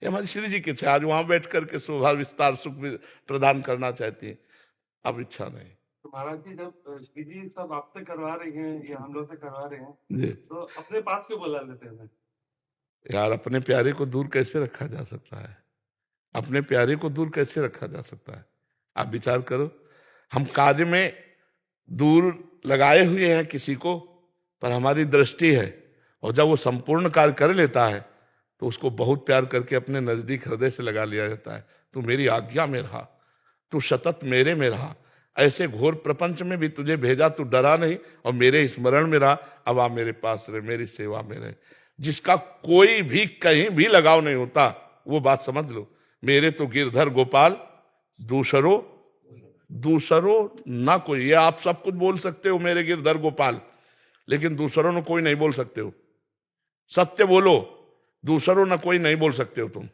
ये हमारी श्री जी की इच्छा। आज वहां बैठ करके शोभा विस्तार सुख प्रदान करना चाहती है, अब इच्छा नहीं। तो महाराज जी, जब श्री जी सब आपसे करवा रही हैं या हम लोग से करवा रहे हैं, जी, तो अपने पास क्यों बुला लेते हैं? यार, अपने प्यारे को दूर कैसे रखा जा सकता है? अपने प्यारे को दूर कैसे रखा जा सकता है? आप विचार करो, हम कार्य में दूर लगाए हुए हैं किसी को, पर हमारी दृष्टि है, और जब वो संपूर्ण कार्य कर लेता है तो उसको बहुत प्यार करके अपने नजदीक हृदय से लगा लिया जाता है। तू मेरी आज्ञा में रहा, तू सतत मेरे में रहा, ऐसे घोर प्रपंच में भी तुझे भेजा, तू डरा नहीं और मेरे स्मरण में रहा, अब आ मेरे पास रहे, मेरी सेवा में रहे। जिसका कोई भी कहीं भी लगाव नहीं होता, वो बात समझ लो, मेरे तो गिरधर गोपाल दूसरो ना कोई। ये आप सब कुछ बोल सकते हो, मेरे गिरधर गोपाल, लेकिन दूसरों ने कोई नहीं बोल सकते हो। सत्य बोलो, दूसरों ने कोई नहीं बोल सकते हो, तुम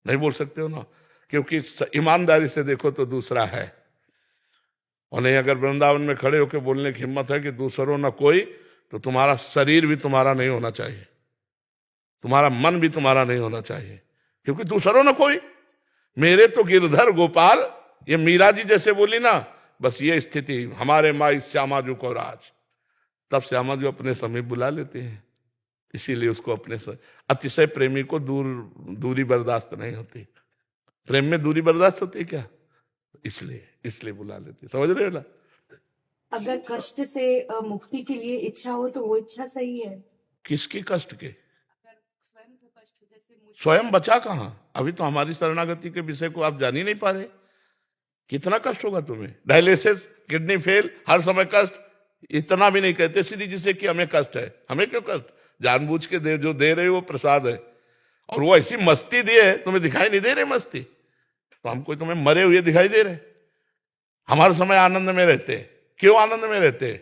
नहीं बोल सकते हो ना, क्योंकि ईमानदारी से देखो तो दूसरा है। और नहीं, अगर वृंदावन में खड़े होकर बोलने की हिम्मत है कि दूसरों ना कोई, तो तुम्हारा शरीर भी तुम्हारा नहीं होना चाहिए, तुम्हारा मन भी तुम्हारा नहीं होना चाहिए, क्योंकि दूसरों ना कोई, मेरे तो गिरधर गोपाल। ये मीरा जी जैसे बोली ना, बस ये स्थिति, हमारे माई श्यामा जी को राज, तब श्यामा जी अपने समीप बुला लेते हैं। इसीलिए उसको अपने अतिशय प्रेमी को दूरी बर्दाश्त नहीं होती। प्रेम में दूरी बर्दाश्त होती है क्या? इसलिए बुला लेते, समझ रहे हो ना? अगर कष्ट से मुक्ति के लिए इच्छा हो तो वो इच्छा सही है। किसकी कष्ट के? स्वयं बचा कहाँ? अभी तो हमारी शरणागति के विषय को आप जान ही नहीं पा रहे। कितना कष्ट होगा तुम्हें? डायलिसिस, किडनी फेल, हर समय कष्ट। इतना भी नहीं कहते श्री जी से कि हमें कष्ट है। हमें क्यों कष्ट? जानबूझ के जो दे रहे हो वो प्रसाद है, और वो ऐसी मस्ती दिए, तुम्हें दिखाई नहीं दे रहे मस्ती, तो हमको तुम्हें मरे हुए दिखाई दे रहे। हमारे समय आनंद में रहते। क्यों आनंद में रहते?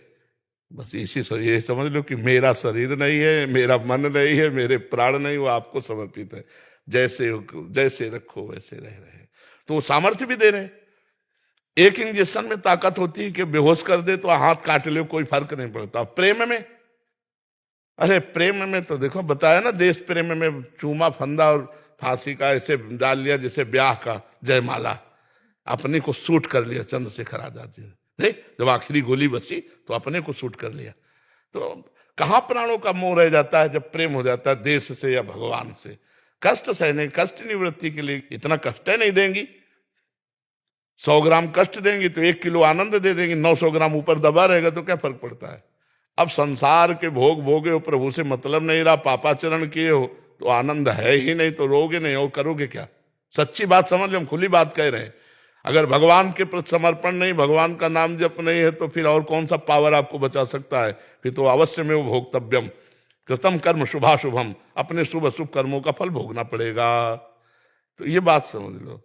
बस ये समझ लो कि मेरा शरीर नहीं है, मेरा मन नहीं है, मेरे प्राण नहीं, वो आपको समर्पित है, जैसे रखो वैसे रह रहे हैं। तो वो सामर्थ्य भी दे रहे। एक इंजेक्शन में ताकत होती है कि बेहोश कर दे तो हाथ काट ले, कोई फर्क नहीं पड़ता। प्रेम में, अरे प्रेम में तो देखो बताया ना, देश प्रेम में चूमा फंदा और फांसी का ऐसे डाल लिया जैसे ब्याह का जयमाला, अपने को सूट कर लिया चंद्रशेखर आजाद जी ने। नहीं, जब आखिरी गोली बची तो अपने को सूट कर लिया। तो कहाँ प्राणों का मोह रह जाता है जब प्रेम हो जाता है देश से या भगवान से। कष्ट सहने, कष्ट निवृत्ति के लिए इतना कष्ट नहीं देंगी। 100 ग्राम कष्ट देंगी तो 1 किलो आनंद दे देंगी, 900 ग्राम ऊपर दबा रहेगा तो क्या फर्क पड़ता है। अब संसार के भोग भोगे हो, प्रभु से मतलब नहीं रहा, पापाचरण किए हो तो आनंद है ही नहीं, तो रोगे नहीं हो, करोगे क्या। सच्ची बात समझ लो, हम खुली बात कह रहे हैं। अगर भगवान के प्रति समर्पण नहीं, भगवान का नाम जप नहीं है तो फिर और कौन सा पावर आपको बचा सकता है। फिर तो अवश्य में वो भोक्तव्यम कृतम कर्म शुभाशुभम, अपने शुभ अशुभ कर्मों का फल भोगना पड़ेगा। तो ये बात समझ लो,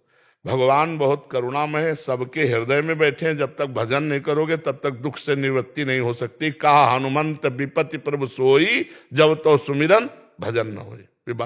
भगवान बहुत करुणामय है, सबके हृदय में बैठे हैं। जब तक भजन नहीं करोगे तब तक दुख से निवृत्ति नहीं हो सकती। कहा हनुमंत विपत्ति प्रभु सोई, जब तो सुमिरन भजन न होए। ये बात